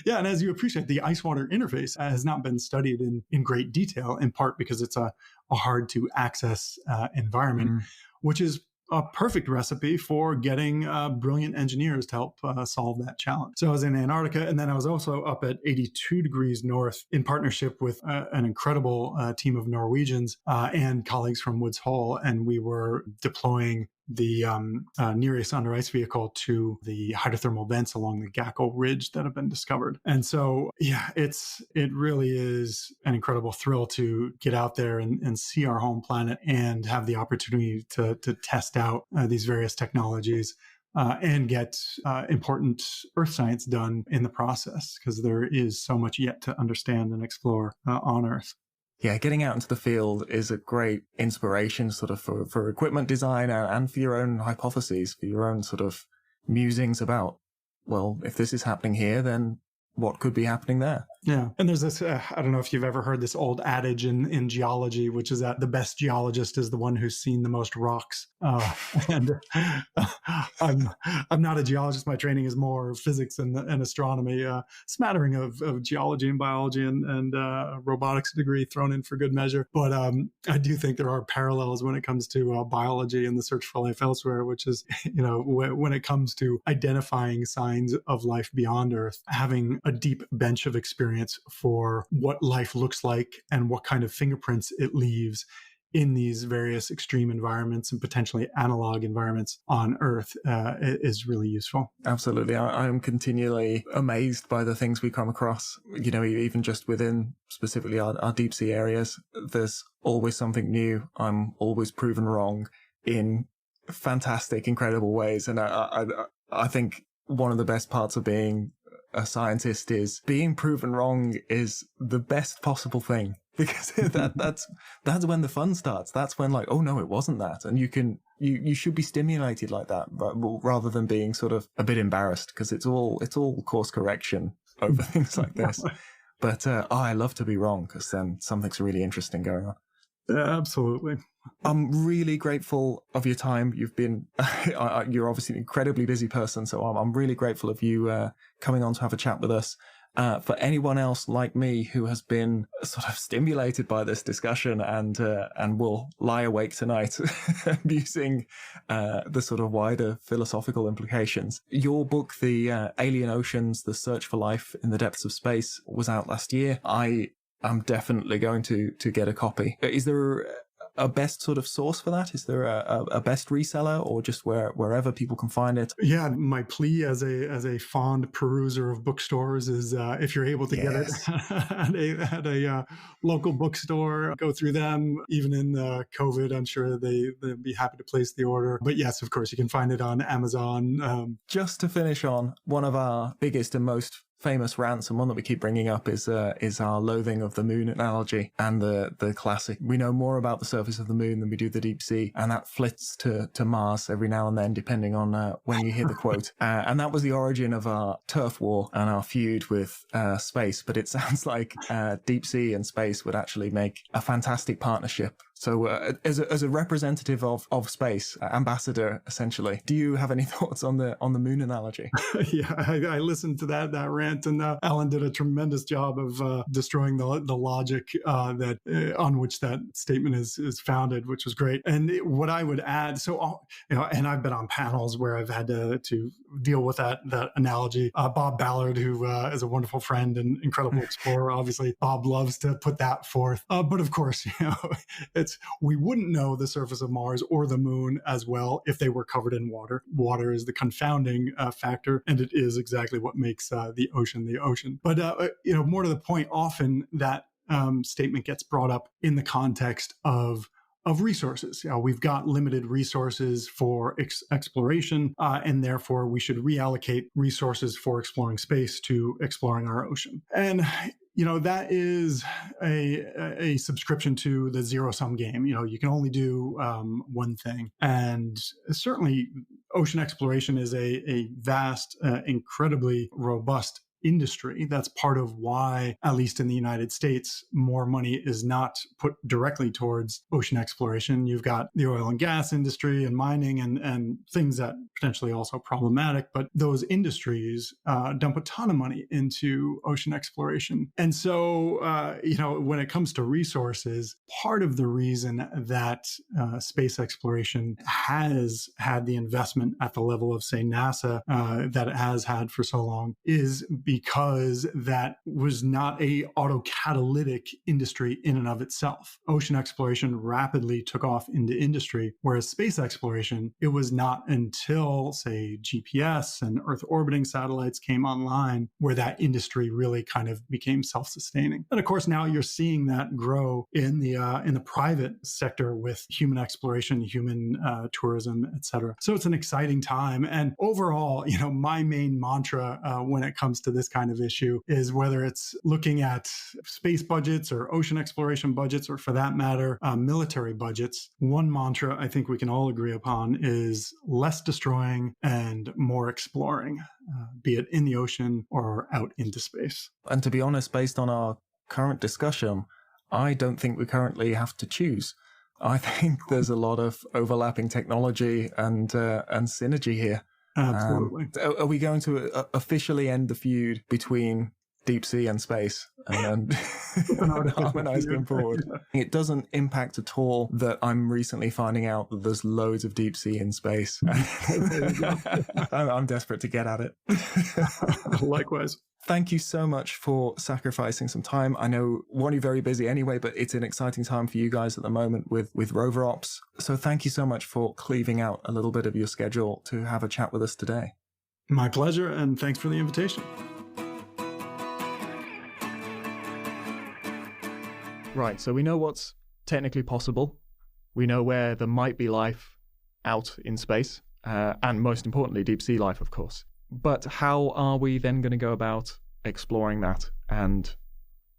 Yeah, and as you appreciate, the ice-water interface has not been studied in great detail, in part because it's a hard-to-access environment, which is a perfect recipe for getting brilliant engineers to help solve that challenge. So I was in Antarctica, and then I was also up at 82 degrees north in partnership with an incredible team of Norwegians and colleagues from Woods Hole, and we were deploying the Nereus under ice vehicle to the hydrothermal vents along the Gackle Ridge that have been discovered. And so, yeah, it really is an incredible thrill to get out there and see our home planet and have the opportunity to test out these various technologies and get important Earth science done in the process, because there is so much yet to understand and explore on Earth. Yeah, getting out into the field is a great inspiration sort of for equipment design and for your own hypotheses, for your own sort of musings about, well, if this is happening here, then what could be happening there? Yeah. And there's this, I don't know if you've ever heard this old adage in geology, which is that the best geologist is the one who's seen the most rocks. And I'm not a geologist. My training is more physics and astronomy, smattering of geology and biology and robotics degree thrown in for good measure. But I do think there are parallels when it comes to biology and the search for life elsewhere, which is, when it comes to identifying signs of life beyond Earth, having a deep bench of experience for what life looks like and what kind of fingerprints it leaves in these various extreme environments and potentially analog environments on Earth is really useful. Absolutely. I am continually amazed by the things we come across, even just within specifically our deep sea areas. There's always something new. I'm always proven wrong in fantastic, incredible ways. And I think one of the best parts of being a scientist is being proven wrong is the best possible thing, because that's when the fun starts. That's when, like, oh no, it wasn't that. And you should be stimulated like that, but rather than being sort of a bit embarrassed, because it's all course correction over things like this. But I love to be wrong, because then something's really interesting going on. Absolutely. I'm really grateful of your time. You've been, you're obviously an incredibly busy person, so I'm really grateful of you coming on to have a chat with us. For anyone else like me who has been sort of stimulated by this discussion and will lie awake tonight musing the sort of wider philosophical implications, your book, The Alien Oceans, The Search for Life in the Depths of Space, was out last year. I'm definitely going to get a copy. Is there a best sort of source for that? Is there a best reseller, or just wherever people can find it? Yeah, my plea as a fond peruser of bookstores is if you're able to get it at a local bookstore, go through them. Even in COVID, I'm sure they'd be happy to place the order. But yes, of course, you can find it on Amazon. Just to finish on, one of our biggest and most famous rants, and one that we keep bringing up, is our loathing of the moon analogy and the classic, we know more about the surface of the moon than we do the deep sea, and that flits to Mars every now and then, depending on when you hear the quote. And that was the origin of our turf war and our feud with space. But it sounds like deep sea and space would actually make a fantastic partnership. So as a representative of space, ambassador, essentially, do you have any thoughts on the moon analogy? Yeah, I listened to that rant, and Alan did a tremendous job of destroying the logic that on which that statement is founded, which was great. And what I would add, and I've been on panels where I've had to deal with that analogy. Bob Ballard, who is a wonderful friend and incredible explorer, obviously, Bob loves to put that forth. But of course, we wouldn't know the surface of Mars or the moon as well if they were covered in water. Water is the confounding factor, and it is exactly what makes the ocean the ocean. But more to the point, often that statement gets brought up in the context of resources. We've got limited resources for exploration, and therefore we should reallocate resources for exploring space to exploring our ocean. And that is a subscription to the zero-sum game. You can only do one thing. And certainly ocean exploration is a vast, incredibly robust industry. That's part of why, at least in the United States, more money is not put directly towards ocean exploration. You've got the oil and gas industry and mining and things that potentially also problematic, but those industries dump a ton of money into ocean exploration. And so, when it comes to resources, part of the reason that space exploration has had the investment at the level of, say, NASA that it has had for so long is because that was not a autocatalytic industry in and of itself. Ocean exploration rapidly took off into industry, whereas space exploration, it was not until, say, GPS and Earth orbiting satellites came online where that industry really kind of became self-sustaining. And of course, now you're seeing that grow in the private sector with human exploration, human tourism, etc. So it's an exciting time. And overall, my main mantra when it comes to this this kind of issue is whether it's looking at space budgets or ocean exploration budgets, or for that matter, military budgets. One mantra I think we can all agree upon is less destroying and more exploring, be it in the ocean or out into space. And to be honest, based on our current discussion, I don't think we currently have to choose. I think there's a lot of overlapping technology and synergy here. Absolutely. Are we going to officially end the feud between deep sea and space and harmonize going forward? Yeah. It doesn't impact at all that I'm recently finding out that there's loads of deep sea in space. I'm desperate to get at it. Likewise. Thank you so much for sacrificing some time. I know one, you're very busy anyway, but it's an exciting time for you guys at the moment with rover ops. So thank you so much for cleaving out a little bit of your schedule to have a chat with us today. My pleasure, and thanks for the invitation. Right, so we know what's technically possible. We know where there might be life out in space, and most importantly, deep sea life, of course. But how are we then going to go about exploring that and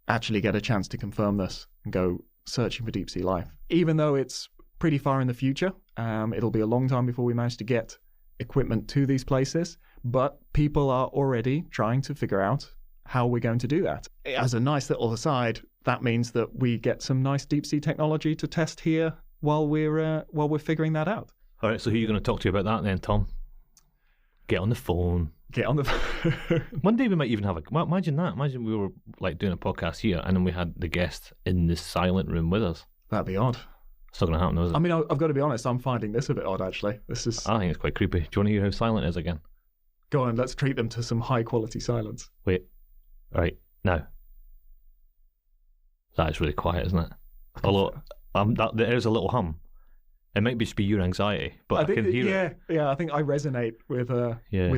actually get a chance to confirm this and go searching for deep sea life? Even though it's pretty far in the future, it'll be a long time before we manage to get equipment to these places, but people are already trying to figure out how we're going to do that. As a nice little aside, that means that we get some nice deep sea technology to test here while we're figuring that out. All right, so who are you going to talk to about that then, Tom? Get on the phone. One day we might even have imagine that. Imagine we were like doing a podcast here and then we had the guest in this silent room with us. That'd be odd. It's not going to happen, is it? I mean, I've got to be honest, I'm finding this a bit odd, actually. I think it's quite creepy. Do you want to hear how silent it is again? Go on, let's treat them to some high-quality silence. Wait. All right, now. That is really quiet, isn't it? Although, there's a little hum. It might just be your anxiety, but I can hear it. Yeah, I think I resonate with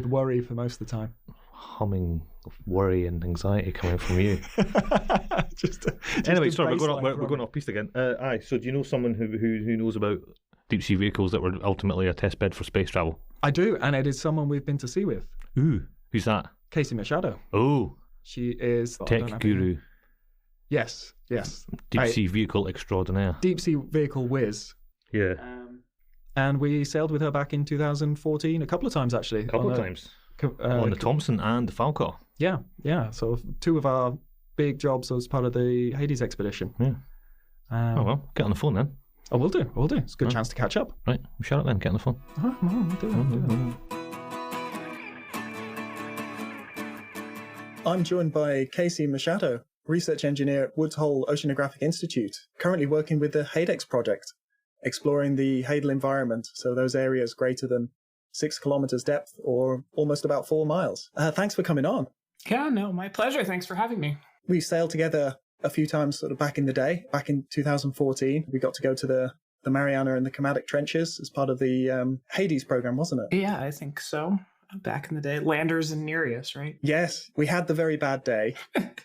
worry for most of the time. Humming of worry and anxiety coming from you. Anyway, sorry, we're going off piste again. So do you know someone who knows about deep sea vehicles that were ultimately a test bed for space travel? I do, and it is someone we've been to sea with. Ooh, who's that? Casey Machado. Oh, she is tech guru. Yes. Deep sea vehicle extraordinaire. Deep sea vehicle whiz. Yeah. And we sailed with her back in 2014 a couple of times, actually. A couple of times. On the Thompson and the Falco. Yeah. So two of our big jobs as part of the Hades expedition. Yeah. Oh, well, get on the phone then. Oh, we'll do. It's a good chance to catch up. Right, shut up then, get on the phone. We'll do it. I'm joined by Casey Machado, research engineer at Woods Hole Oceanographic Institute, currently working with the HADEX project, exploring the Hadal environment, so those areas greater than 6 kilometers depth or almost about 4 miles. Thanks for coming on. Yeah, no, my pleasure. Thanks for having me. We sailed together a few times sort of back in the day. Back in 2014, we got to go to the Mariana and the Kermadec Trenches as part of the Hades program, wasn't it? Yeah, I think so. Back in the day, Landers and Nereus, right? Yes, we had the very bad day.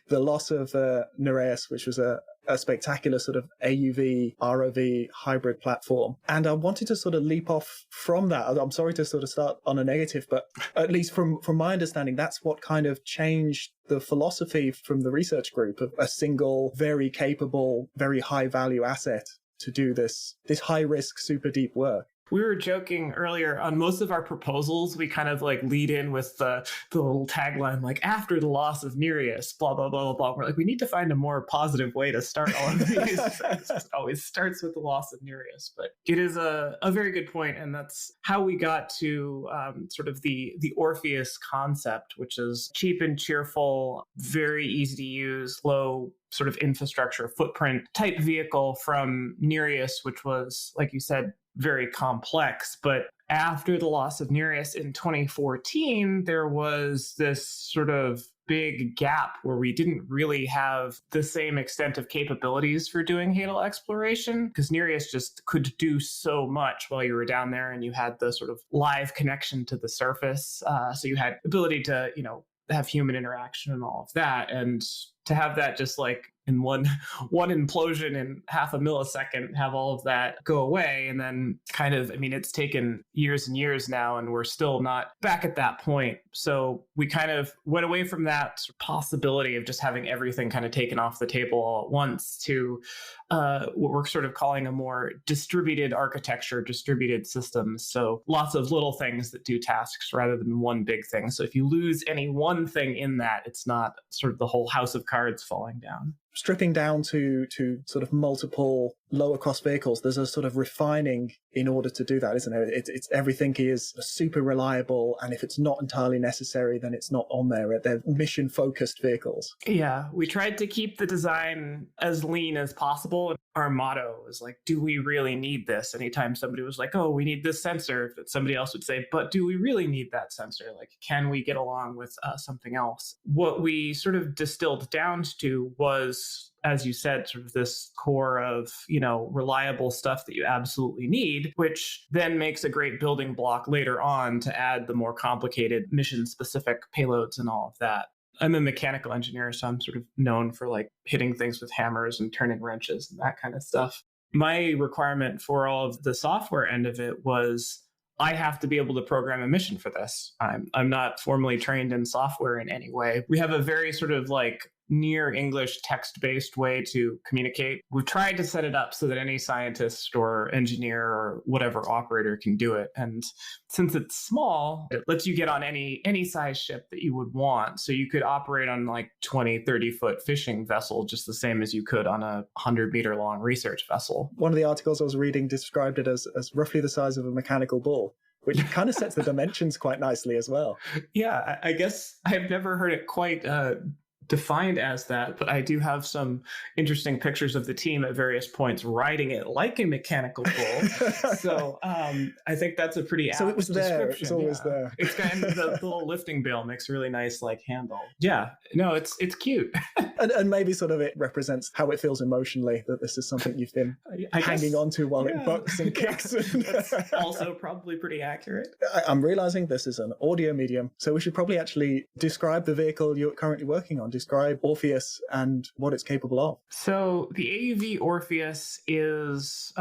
The loss of Nereus, which was a spectacular sort of AUV, ROV hybrid platform. And I wanted to sort of leap off from that. I'm sorry to sort of start on a negative, but at least from my understanding, that's what kind of changed the philosophy from the research group of a single, very capable, very high value asset to do this high risk, super deep work. We were joking earlier on most of our proposals, we kind of like lead in with the little tagline, like after the loss of Nereus, blah, blah, blah, blah, blah. We're like, we need to find a more positive way to start all of these. It just always starts with the loss of Nereus. But it is a very good point, and that's how we got to sort of the Orpheus concept, which is cheap and cheerful, very easy to use, low sort of infrastructure footprint type vehicle from Nereus, which was, like you said, very complex. But after the loss of Nereus in 2014, there was this sort of big gap where we didn't really have the same extent of capabilities for doing Hadal exploration, because Nereus just could do so much while you were down there and you had the sort of live connection to the surface. So you had ability to, have human interaction and all of that. And to have that just like in one implosion in half a millisecond, have all of that go away. And then kind of, I mean, it's taken years and years now, and we're still not back at that point. So we kind of went away from that possibility of just having everything kind of taken off the table all at once to what we're sort of calling a more distributed architecture, distributed systems. So lots of little things that do tasks rather than one big thing. So if you lose any one thing in that, it's not sort of the whole house of cards falling down. Stripping down to sort of multiple lower cost vehicles, there's a sort of refining in order to do that, isn't there? It's everything is super reliable, and if it's not entirely necessary, then it's not on there. They're mission focused vehicles. Yeah, we tried to keep the design as lean as possible. Our motto is like, do we really need this? Anytime somebody was like, oh, we need this sensor, somebody else would say, but do we really need that sensor? Like, can we get along with something else? What we sort of distilled down to was, as you said, sort of this core of, reliable stuff that you absolutely need, which then makes a great building block later on to add the more complicated mission-specific payloads and all of that. I'm a mechanical engineer, so I'm sort of known for like hitting things with hammers and turning wrenches and that kind of stuff. My requirement for all of the software end of it was I have to be able to program a mission for this. I'm not formally trained in software in any way. We have a very sort of like near English text-based way to communicate. We've tried to set it up so that any scientist or engineer or whatever operator can do it. And since it's small, it lets you get on any size ship that you would want. So you could operate on like 20, 30-foot fishing vessel just the same as you could on a 100-meter long research vessel. One of the articles I was reading described it as roughly the size of a mechanical ball, which kind of sets the dimensions quite nicely as well. Yeah, I guess I've never heard it quite defined as that, but I do have some interesting pictures of the team at various points riding it like a mechanical bull. So I think that's a pretty apt so it was there. description. It's always there. It's kind of the little lifting bail makes a really nice like handle. Yeah, no, it's cute. and maybe sort of it represents how it feels emotionally that this is something you've been hanging on to while it bucks and kicks. That's also probably pretty accurate. I'm realizing this is an audio medium, so we should probably actually describe the vehicle you're currently working on. Describe Orpheus and what it's capable of. So the AUV Orpheus is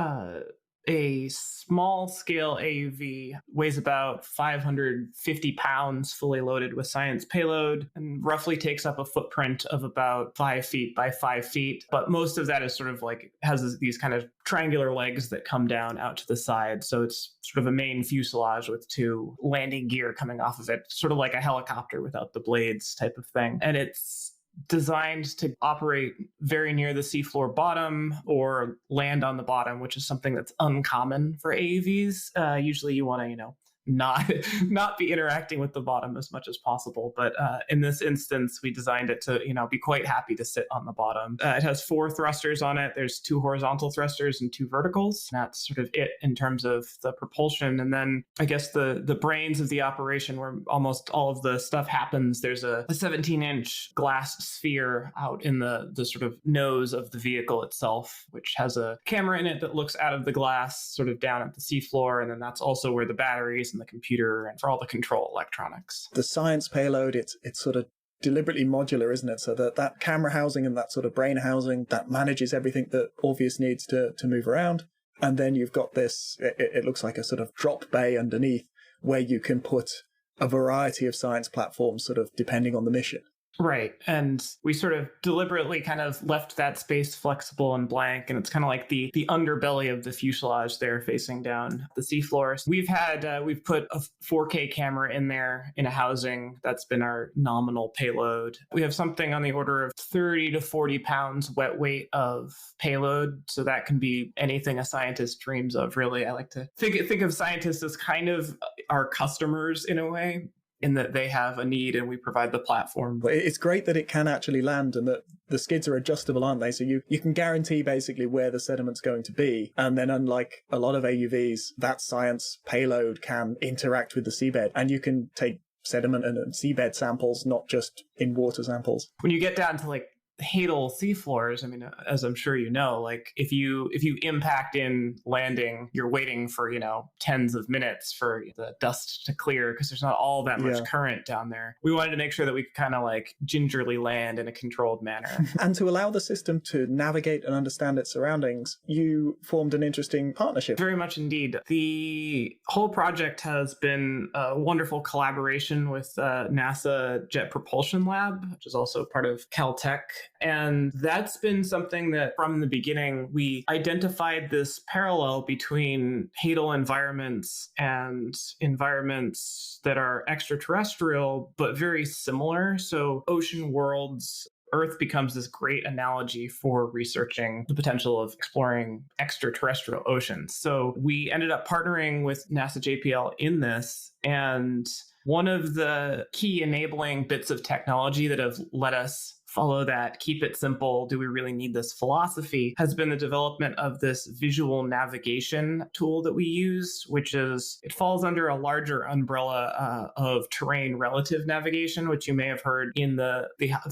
a small-scale AUV, weighs about 550 pounds, fully loaded with science payload, and roughly takes up a footprint of about 5 feet by 5 feet. But most of that is sort of like, has these kind of triangular legs that come down out to the side. So it's sort of a main fuselage with 2 landing gear coming off of it, sort of like a helicopter without the blades type of thing. And it's designed to operate very near the seafloor bottom or land on the bottom, which is something that's uncommon for AUVs. Usually you want to, not be interacting with the bottom as much as possible. But in this instance, we designed it to, be quite happy to sit on the bottom. It has 4 thrusters on it. There's 2 horizontal thrusters and 2 verticals. And that's sort of it in terms of the propulsion. And then I guess the brains of the operation where almost all of the stuff happens, there's a 17-inch glass sphere out in the sort of nose of the vehicle itself, which has a camera in it that looks out of the glass sort of down at the seafloor. And then that's also where the batteries and the computer and for all the control electronics. The science payload, it's sort of deliberately modular, isn't it? So that camera housing and that sort of brain housing that manages everything that Orpheus needs to move around. And then you've got this, it looks like a sort of drop bay underneath where you can put a variety of science platforms sort of depending on the mission. Right. And we sort of deliberately kind of left that space flexible and blank. And it's kind of like the underbelly of the fuselage there facing down the seafloor. So we've put a 4K camera in there in a housing. That's been our nominal payload. We have something on the order of 30 to 40 pounds wet weight of payload. So that can be anything a scientist dreams of, really. I like to think of scientists as kind of our customers in a way, in that they have a need and we provide the platform. But it's great that it can actually land and that the skids are adjustable, aren't they? So you can guarantee basically where the sediment's going to be. And then unlike a lot of AUVs, that science payload can interact with the seabed and you can take sediment and seabed samples, not just in water samples. When you get down to like hadal seafloors, I mean, as I'm sure you know, like if you impact in landing, you're waiting for, tens of minutes for the dust to clear because there's not all that much current down there. We wanted to make sure that we could kind of like gingerly land in a controlled manner. And to allow the system to navigate and understand its surroundings, you formed an interesting partnership. Very much indeed. The whole project has been a wonderful collaboration with NASA Jet Propulsion Lab, which is also part of Caltech. And that's been something that from the beginning, we identified this parallel between hadal environments and environments that are extraterrestrial, but very similar. So ocean worlds, Earth becomes this great analogy for researching the potential of exploring extraterrestrial oceans. So we ended up partnering with NASA JPL in this. And one of the key enabling bits of technology that have let us follow that, keep it simple, do we really need this philosophy, has been the development of this visual navigation tool that we use, which is, it falls under a larger umbrella of terrain relative navigation, which you may have heard in the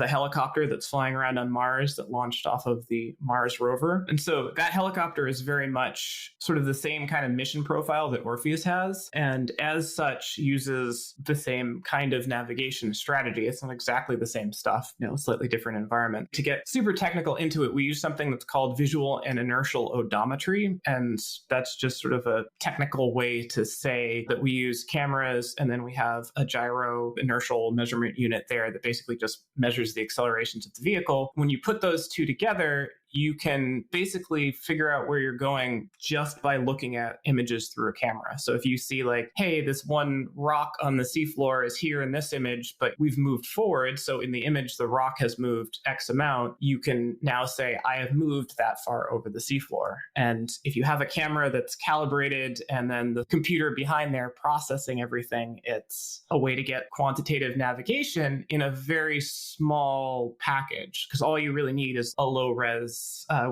helicopter that's flying around on Mars that launched off of the Mars rover. And so that helicopter is very much sort of the same kind of mission profile that Orpheus has, and as such uses the same kind of navigation strategy. It's not exactly the same stuff, slightly different environment. To get super technical into it, we use something that's called visual and inertial odometry. And that's just sort of a technical way to say that we use cameras and then we have a gyro inertial measurement unit there that basically just measures the accelerations of the vehicle. When you put those two together, you can basically figure out where you're going just by looking at images through a camera. So if you see like, hey, this one rock on the seafloor is here in this image, but we've moved forward. So in the image, the rock has moved X amount. You can now say, I have moved that far over the seafloor. And if you have a camera that's calibrated and then the computer behind there processing everything, it's a way to get quantitative navigation in a very small package, because all you really need is a low res.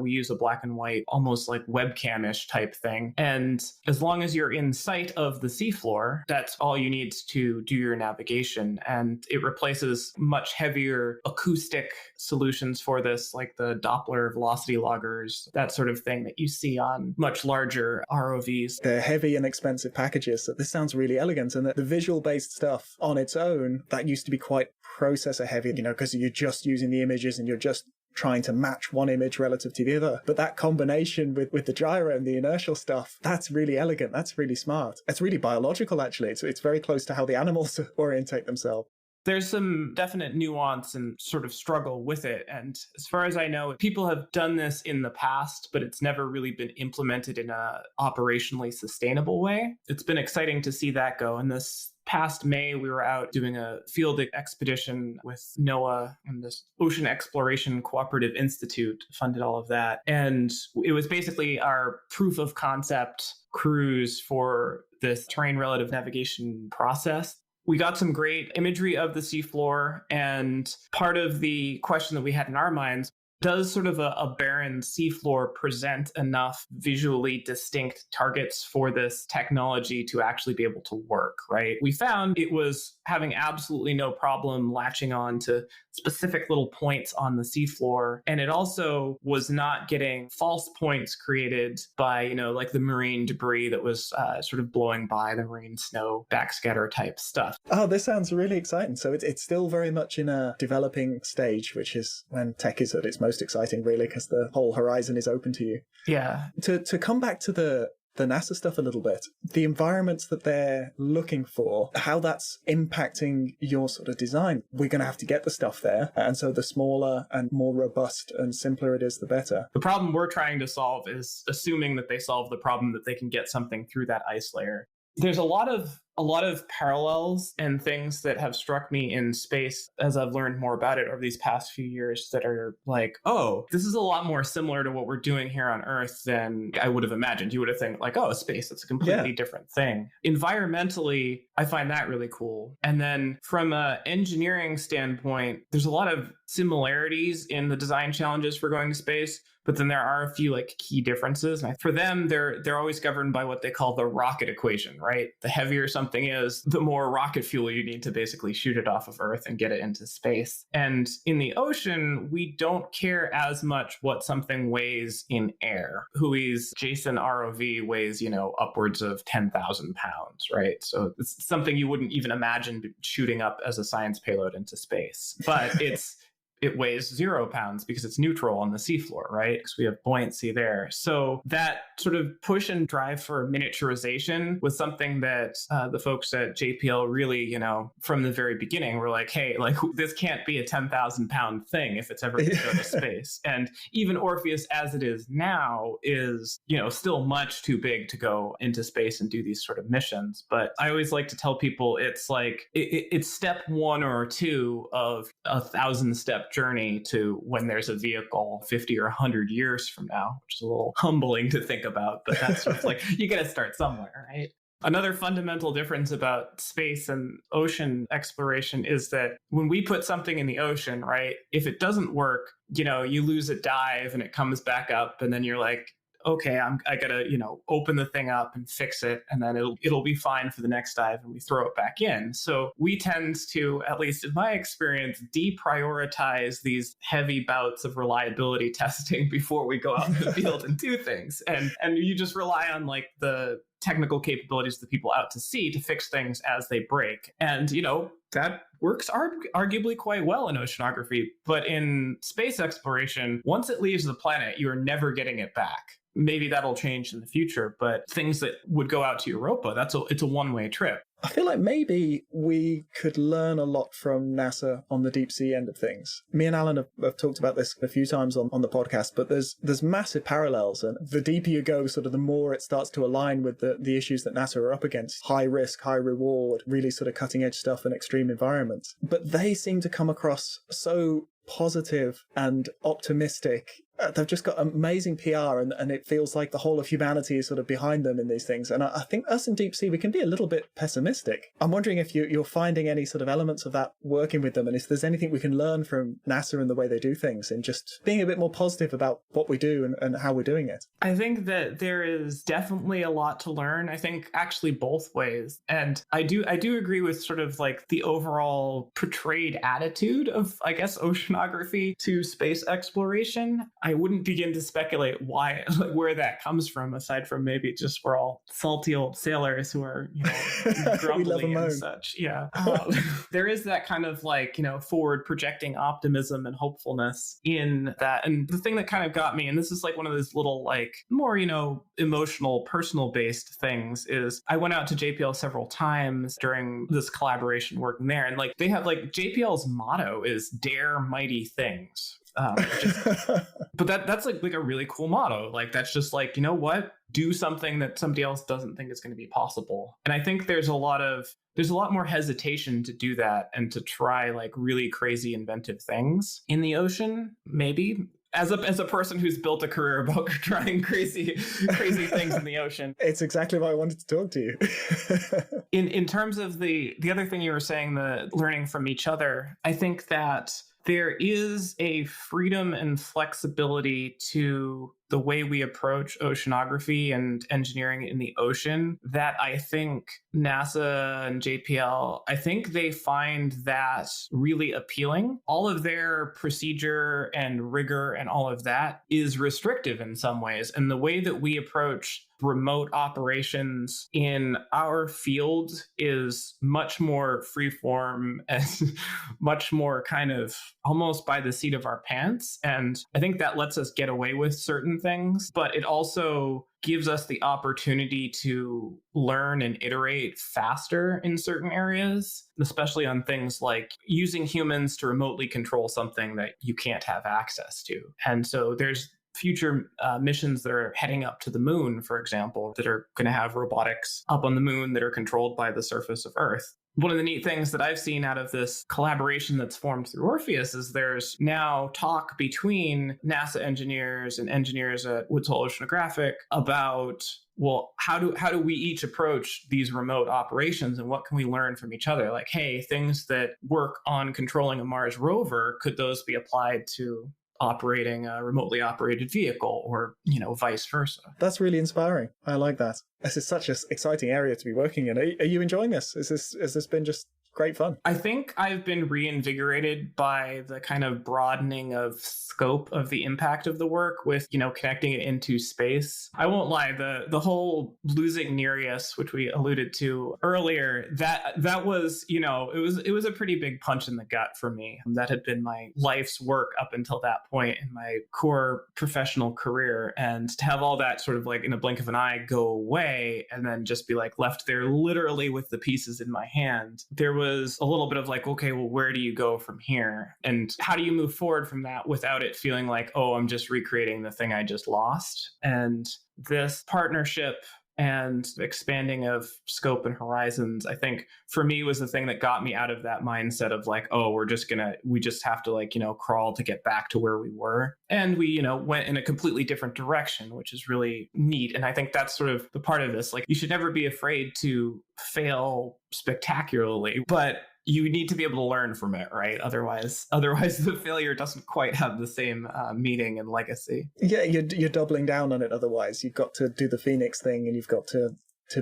We use a black and white, almost like webcam-ish type thing. And as long as you're in sight of the seafloor, that's all you need to do your navigation. And it replaces much heavier acoustic solutions for this, like the Doppler velocity loggers, that sort of thing that you see on much larger ROVs. They're heavy and expensive packages. So this sounds really elegant. And the visual-based stuff on its own, that used to be quite processor heavy, because you're just using the images and you're just trying to match one image relative to the other. But that combination with the gyro and the inertial stuff, that's really elegant. That's really smart. It's really biological, actually. It's very close to how the animals orientate themselves. There's some definite nuance and sort of struggle with it. And as far as I know, people have done this in the past, but it's never really been implemented in a operationally sustainable way. It's been exciting to see that go. And this past May, we were out doing a field expedition with NOAA and this Ocean Exploration Cooperative Institute funded all of that. And it was basically our proof of concept cruise for this terrain relative navigation process. We got some great imagery of the seafloor, and part of the question that we had in our minds, does sort of a barren seafloor present enough visually distinct targets for this technology to actually be able to work, right? We found it was having absolutely no problem latching on to specific little points on the seafloor. And it also was not getting false points created by, like the marine debris that was sort of blowing by, the marine snow backscatter type stuff. Oh, this sounds really exciting. So it's still very much in a developing stage, which is when tech is at its most exciting, really, because the whole horizon is open to you. Yeah. To come back to the NASA stuff a little bit, the environments that they're looking for, how that's impacting your sort of design. We're going to have to get the stuff there. And so the smaller and more robust and simpler it is, the better. The problem we're trying to solve is assuming that they solve the problem that they can get something through that ice layer. There's a lot of parallels and things that have struck me in space as I've learned more about it over these past few years that are like, oh, this is a lot more similar to what we're doing here on Earth than I would have imagined. You would have think like, oh, space, it's a completely different thing. Environmentally, I find that really cool. And then from an engineering standpoint, there's a lot of similarities in the design challenges for going to space, but then there are a few like key differences. And for them, they're always governed by what they call the rocket equation, right? The heavier something something is, the more rocket fuel you need to basically shoot it off of Earth and get it into space. And in the ocean, we don't care as much what something weighs in air. Hui's Jason ROV weighs, upwards of 10,000 pounds, right? So it's something you wouldn't even imagine shooting up as a science payload into space. But it weighs 0 pounds because it's neutral on the seafloor, right? Because we have buoyancy there. So that sort of push and drive for miniaturization was something that the folks at JPL really, from the very beginning were like, hey, like this can't be a 10,000 pound thing if it's ever going to go to space. And even Orpheus as it is now is, still much too big to go into space and do these sort of missions. But I always like to tell people it's like, it's step 1 or 2 of a 1,000-step journey to when there's a vehicle 50 or 100 years from now, which is a little humbling to think about, but that's sort of like, you got to start somewhere, right? Another fundamental difference about space and ocean exploration is that when we put something in the ocean, right, if it doesn't work, you lose a dive and it comes back up and then you're like, okay, I gotta, open the thing up and fix it, and then it'll be fine for the next dive, and we throw it back in. So we tend to, at least in my experience, deprioritize these heavy bouts of reliability testing before we go out in the field and do things. And you just rely on like the technical capabilities of the people out to sea to fix things as they break. And, that works arguably quite well in oceanography. But in space exploration, once it leaves the planet, you're never getting it back. Maybe that'll change in the future, but things that would go out to Europa, it's a one-way trip. I feel like maybe we could learn a lot from NASA on the deep sea end of things. Me and Alan have talked about this a few times on the podcast, but there's massive parallels. And the deeper you go, sort of the more it starts to align with the issues that NASA are up against. High risk, high reward, really sort of cutting edge stuff in extreme environments. But they seem to come across so positive and optimistic. They've just got amazing PR, and it feels like the whole of humanity is sort of behind them in these things. And I think us in deep sea, we can be a little bit pessimistic. I'm wondering if you're finding any sort of elements of that working with them, and if there's anything we can learn from NASA and the way they do things, and just being a bit more positive about what we do and how we're doing it. I think that there is definitely a lot to learn. I think actually both ways. And I do agree with sort of like the overall portrayed attitude of, I guess, oceanography to space exploration. I wouldn't begin to speculate why, like where that comes from, aside from maybe just we're all salty old sailors who are, grumbling and such. Yeah. There is that kind of like, forward projecting optimism and hopefulness in that. And the thing that kind of got me, and this is like one of those little like more, emotional, personal based things, is I went out to JPL several times during this collaboration working there. And like they have like JPL's motto is dare mighty things. But that's like a really cool motto. Like that's just like, do something that somebody else doesn't think is going to be possible. And I think there's a lot more hesitation to do that and to try like really crazy inventive things in the ocean. Maybe as a person who's built a career about trying crazy things in the ocean. It's exactly why I wanted to talk to you. In terms of the other thing you were saying, the learning from each other, I think that there is a freedom and flexibility to the way we approach oceanography and engineering in the ocean that I think NASA and JPL, I think they find that really appealing. All of their procedure and rigor and all of that is restrictive in some ways. And the way that we approach remote operations in our field is much more freeform and much more kind of almost by the seat of our pants. And I think that lets us get away with certain things, but it also gives us the opportunity to learn and iterate faster in certain areas, especially on things like using humans to remotely control something that you can't have access to. And so there's future missions that are heading up to the moon, for example, that are going to have robotics up on the moon that are controlled by the surface of Earth. One of the neat things that I've seen out of this collaboration that's formed through Orpheus is there's now talk between NASA engineers and engineers at Woods Hole Oceanographic about, well, how do we each approach these remote operations and what can we learn from each other? Like, hey, things that work on controlling a Mars rover, could those be applied to operating a remotely operated vehicle or, vice versa. That's really inspiring. I like that. This is such an exciting area to be working in. Are you enjoying this? Has this been just great fun? I think I've been reinvigorated by the kind of broadening of scope of the impact of the work with, connecting it into space. I won't lie, the whole losing Nereus, which we alluded to earlier, that was, it was a pretty big punch in the gut for me. That had been my life's work up until that point in my core professional career. And to have all that sort of like in a blink of an eye go away and then just be like left there literally with the pieces in my hand, there was a little bit of like, okay, well, where do you go from here? And how do you move forward from that without it feeling like, oh, I'm just recreating the thing I just lost? And this partnership and expanding of scope and horizons, I think for me was the thing that got me out of that mindset of like, oh, we just have to like, crawl to get back to where we were. And we, went in a completely different direction, which is really neat. And I think that's sort of the part of this, like you should never be afraid to fail spectacularly, but you need to be able to learn from it, right? Otherwise the failure doesn't quite have the same meaning and legacy. Yeah, you're doubling down on it. Otherwise, you've got to do the Phoenix thing, and you've got to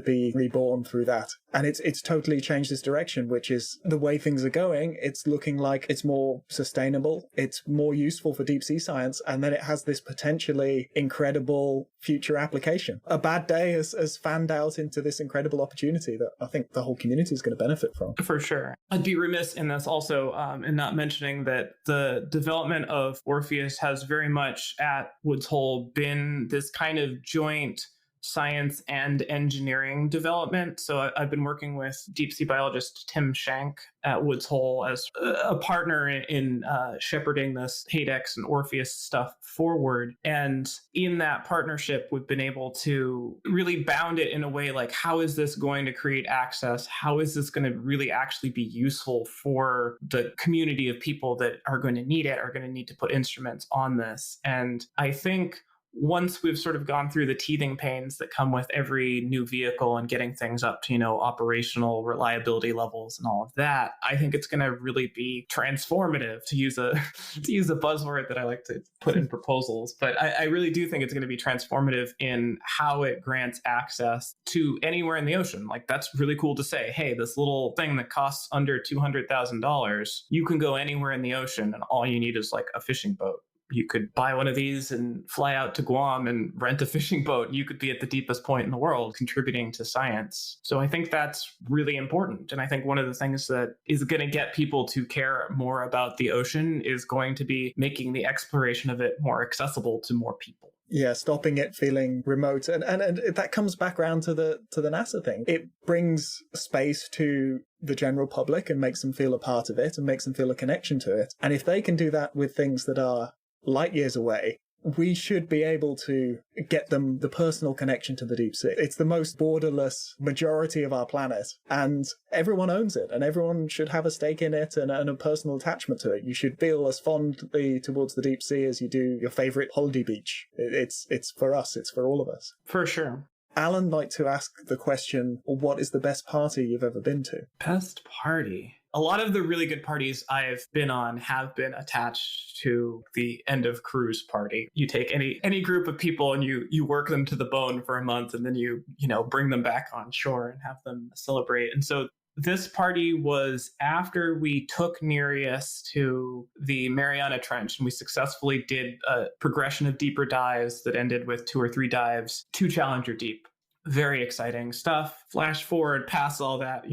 be reborn through that. And it's totally changed this direction, which is the way things are going. It's looking like it's more sustainable. It's more useful for deep sea science. And then it has this potentially incredible future application. A bad day has fanned out into this incredible opportunity that I think the whole community is going to benefit from. For sure. I'd be remiss in this also in not mentioning that the development of Orpheus has very much at Woods Hole been this kind of joint science and engineering development. So I've been working with deep sea biologist Tim Shank at Woods Hole as a partner in shepherding this Hadex and Orpheus stuff forward. And in that partnership, we've been able to really bound it in a way like, how is this going to create access? How is this going to really actually be useful for the community of people that are going to need it, are going to need to put instruments on this? And I think once we've sort of gone through the teething pains that come with every new vehicle and getting things up to, operational reliability levels and all of that, I think it's going to really be transformative, to use a buzzword that I like to put in proposals. But I really do think it's going to be transformative in how it grants access to anywhere in the ocean. Like, that's really cool to say, hey, this little thing that costs under $200,000, you can go anywhere in the ocean and all you need is like a fishing boat. You could buy one of these and fly out to Guam and rent a fishing boat. You could be at the deepest point in the world contributing to science. So I think that's really important. And I think one of the things that is going to get people to care more about the ocean is going to be making the exploration of it more accessible to more people. Yeah, stopping it feeling remote. And that comes back around to the NASA thing. It brings space to the general public and makes them feel a part of it and makes them feel a connection to it. And if they can do that with things that are light years away, we should be able to get them the personal connection to the deep sea. It's the most borderless majority of our planet, and everyone owns it, and everyone should have a stake in it and a personal attachment to it. You should feel as fondly towards the deep sea as you do your favorite holiday beach. It's for us. It's for all of us. For sure. Alan, like to ask the question, what is the best party you've ever been to? Best party? A lot of the really good parties I've been on have been attached to the end of cruise party. You take any group of people and you work them to the bone for a month, and then you bring them back on shore and have them celebrate. And so this party was after we took Nereus to the Mariana Trench, and we successfully did a progression of deeper dives that ended with 2 or 3 dives to Challenger Deep. Very exciting stuff. Flash forward past all that,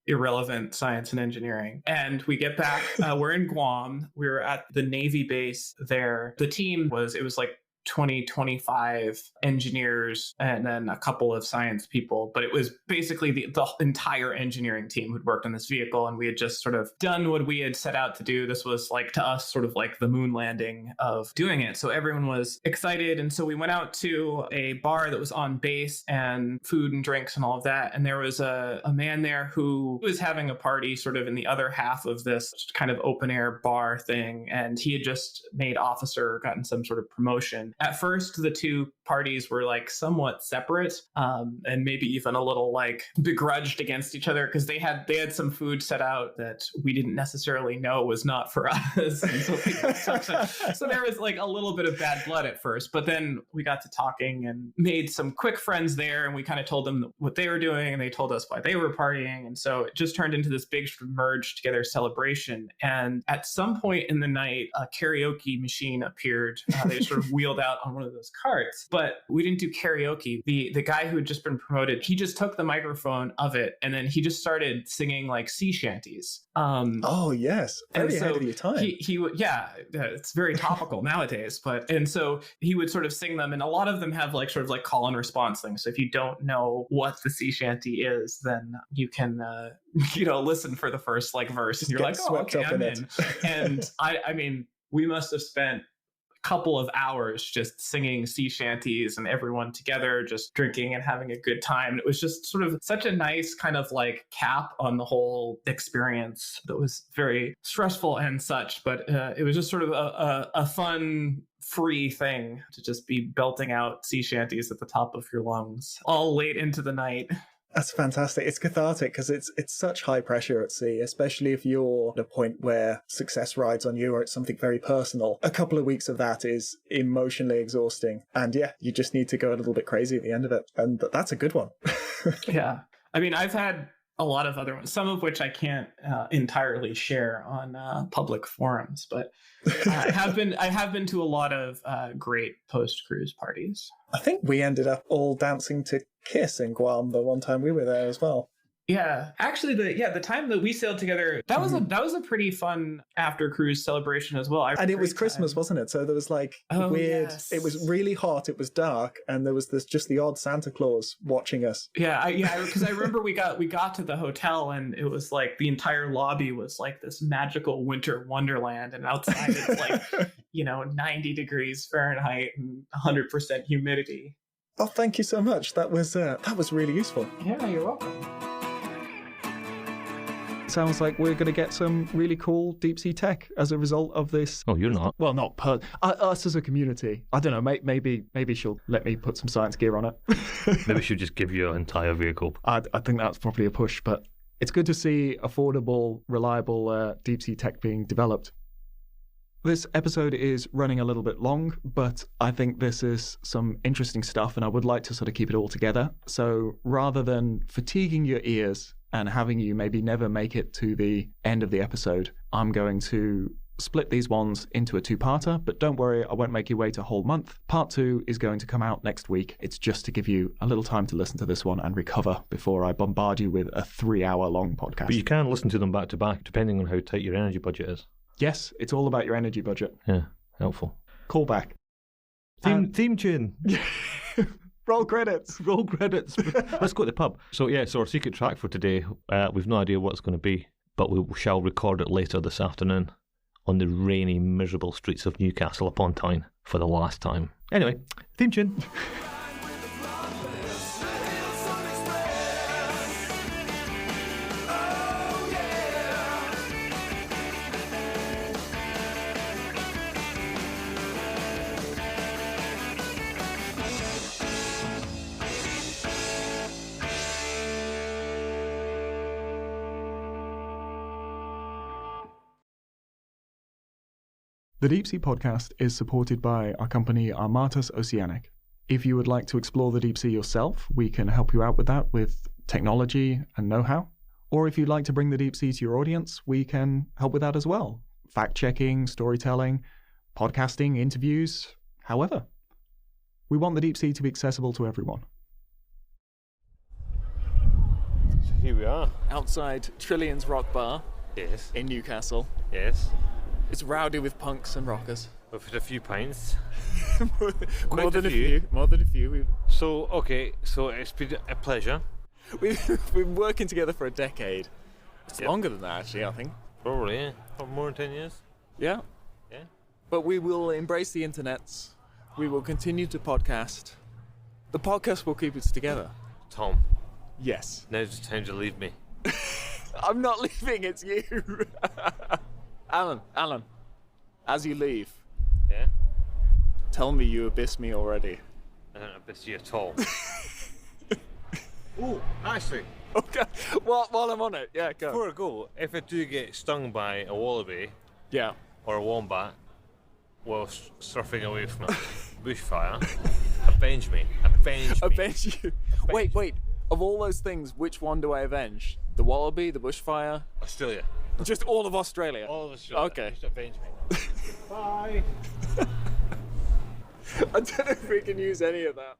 irrelevant science and engineering. And we get back, we're in Guam. We were at the Navy base there. The team it was like 20-25 engineers and then a couple of science people, but it was basically the entire engineering team who'd worked on this vehicle, and we had just sort of done what we had set out to do. This was like, to us, sort of like the moon landing of doing it. So everyone was excited, and so we went out to a bar that was on base and food and drinks and all of that, and there was a man there who was having a party sort of in the other half of this kind of open air bar thing, and he had just made officer, gotten some sort of promotion, And at first, the two parties were like somewhat separate, and maybe even a little like begrudged against each other because they had some food set out that we didn't necessarily know was not for us. And so there was like a little bit of bad blood at first, but then we got to talking and made some quick friends there, and we kind of told them what they were doing, and they told us why they were partying, and so it just turned into this big merged together celebration. And at some point in the night, a karaoke machine appeared. They sort of wheeled out on one of those carts, but we didn't do karaoke. The guy who had just been promoted, he just took the microphone of it, and then he just started singing like sea shanties. Oh yes, very ahead of your time. It's very topical nowadays. And so he would sort of sing them, and a lot of them have like sort of like call and response things. So if you don't know what the sea shanty is, then you can listen for the first like verse, and you're like, oh, okay, I'm in. And I mean, we must have spent couple of hours just singing sea shanties and everyone together just drinking and having a good time. It was just sort of such a nice kind of like cap on the whole experience that was very stressful and such, but it was just sort of a fun, free thing to just be belting out sea shanties at the top of your lungs all late into the night. That's fantastic. It's cathartic because it's such high pressure at sea, especially if you're at a point where success rides on you or it's something very personal. A couple of weeks of that is emotionally exhausting. And yeah, you just need to go a little bit crazy at the end of it. And that's a good one. Yeah. I mean, I've had a lot of other ones, some of which I can't entirely share on public forums, but I have been to a lot of great post-cruise parties. I think we ended up all dancing to Kiss in Guam the one time we were there as well. Yeah, actually, the time that we sailed together, that was a pretty fun after cruise celebration as well. And it was Christmas, wasn't it? So there was like weird. Yes. It was really hot. It was dark, and there was just the odd Santa Claus watching us. Yeah, because I remember we got to the hotel, and it was like the entire lobby was like this magical winter wonderland, and outside it's like 90 degrees Fahrenheit and 100% humidity. Oh, thank you so much. That was really useful. Yeah, you're welcome. Sounds like we're going to get some really cool deep sea tech as a result of this. Oh, you're not. Well, not us as a community. I don't know. Maybe she'll let me put some science gear on it. Maybe she'll just give you an entire vehicle. I think that's probably a push, but it's good to see affordable, reliable deep sea tech being developed. This episode is running a little bit long, but I think this is some interesting stuff, and I would like to sort of keep it all together. So rather than fatiguing your ears and having you maybe never make it to the end of the episode, I'm going to split these ones into a two-parter, but don't worry, I won't make you wait a whole month. Part 2 is going to come out next week. It's just to give you a little time to listen to this one and recover before I bombard you with a 3-hour-long podcast. But you can listen to them back to back, depending on how tight your energy budget is. Yes, it's all about your energy budget. Yeah, helpful. Call back. Theme tune. Roll credits. Roll credits. Let's go to the pub. So our secret track for today, we've no idea what it's going to be, but we shall record it later this afternoon on the rainy, miserable streets of Newcastle upon Tyne for the last time. Anyway, theme tune. The Deepsea podcast is supported by our company Armatus Oceanic. If you would like to explore the deep sea yourself, we can help you out with that with technology and know-how. Or if you'd like to bring the deep sea to your audience, we can help with that as well. Fact-checking, storytelling, podcasting, interviews, however. We want the deep sea to be accessible to everyone. So here we are. Outside Trillian's Rock Bar. Yes. In Newcastle. Yes. It's rowdy with punks and rockers. We've had a few pints. More than a few. So it's been a pleasure. We've been working together for a decade. It's longer than that, actually, I think. Probably, yeah. More than 10 years. Yeah. Yeah. But we will embrace the internets. We will continue to podcast. The podcast will keep us together. Tom. Yes. Now's the time to leave me. I'm not leaving, it's you. Alan, as you leave, yeah, tell me you abyss me already. I don't abyss you at all. Oh, actually, Okay, while I'm on it, yeah, go. before I go, if I do get stung by a wallaby Yeah. or a wombat while surfing away from a bushfire, avenge me. Avenge me. Avenge you. Wait. Of all those things, which one do I avenge? The wallaby, the bushfire? Australia. Just all of Australia? All of Australia. Okay. Just avenge me. Bye. I don't know if we can use any of that.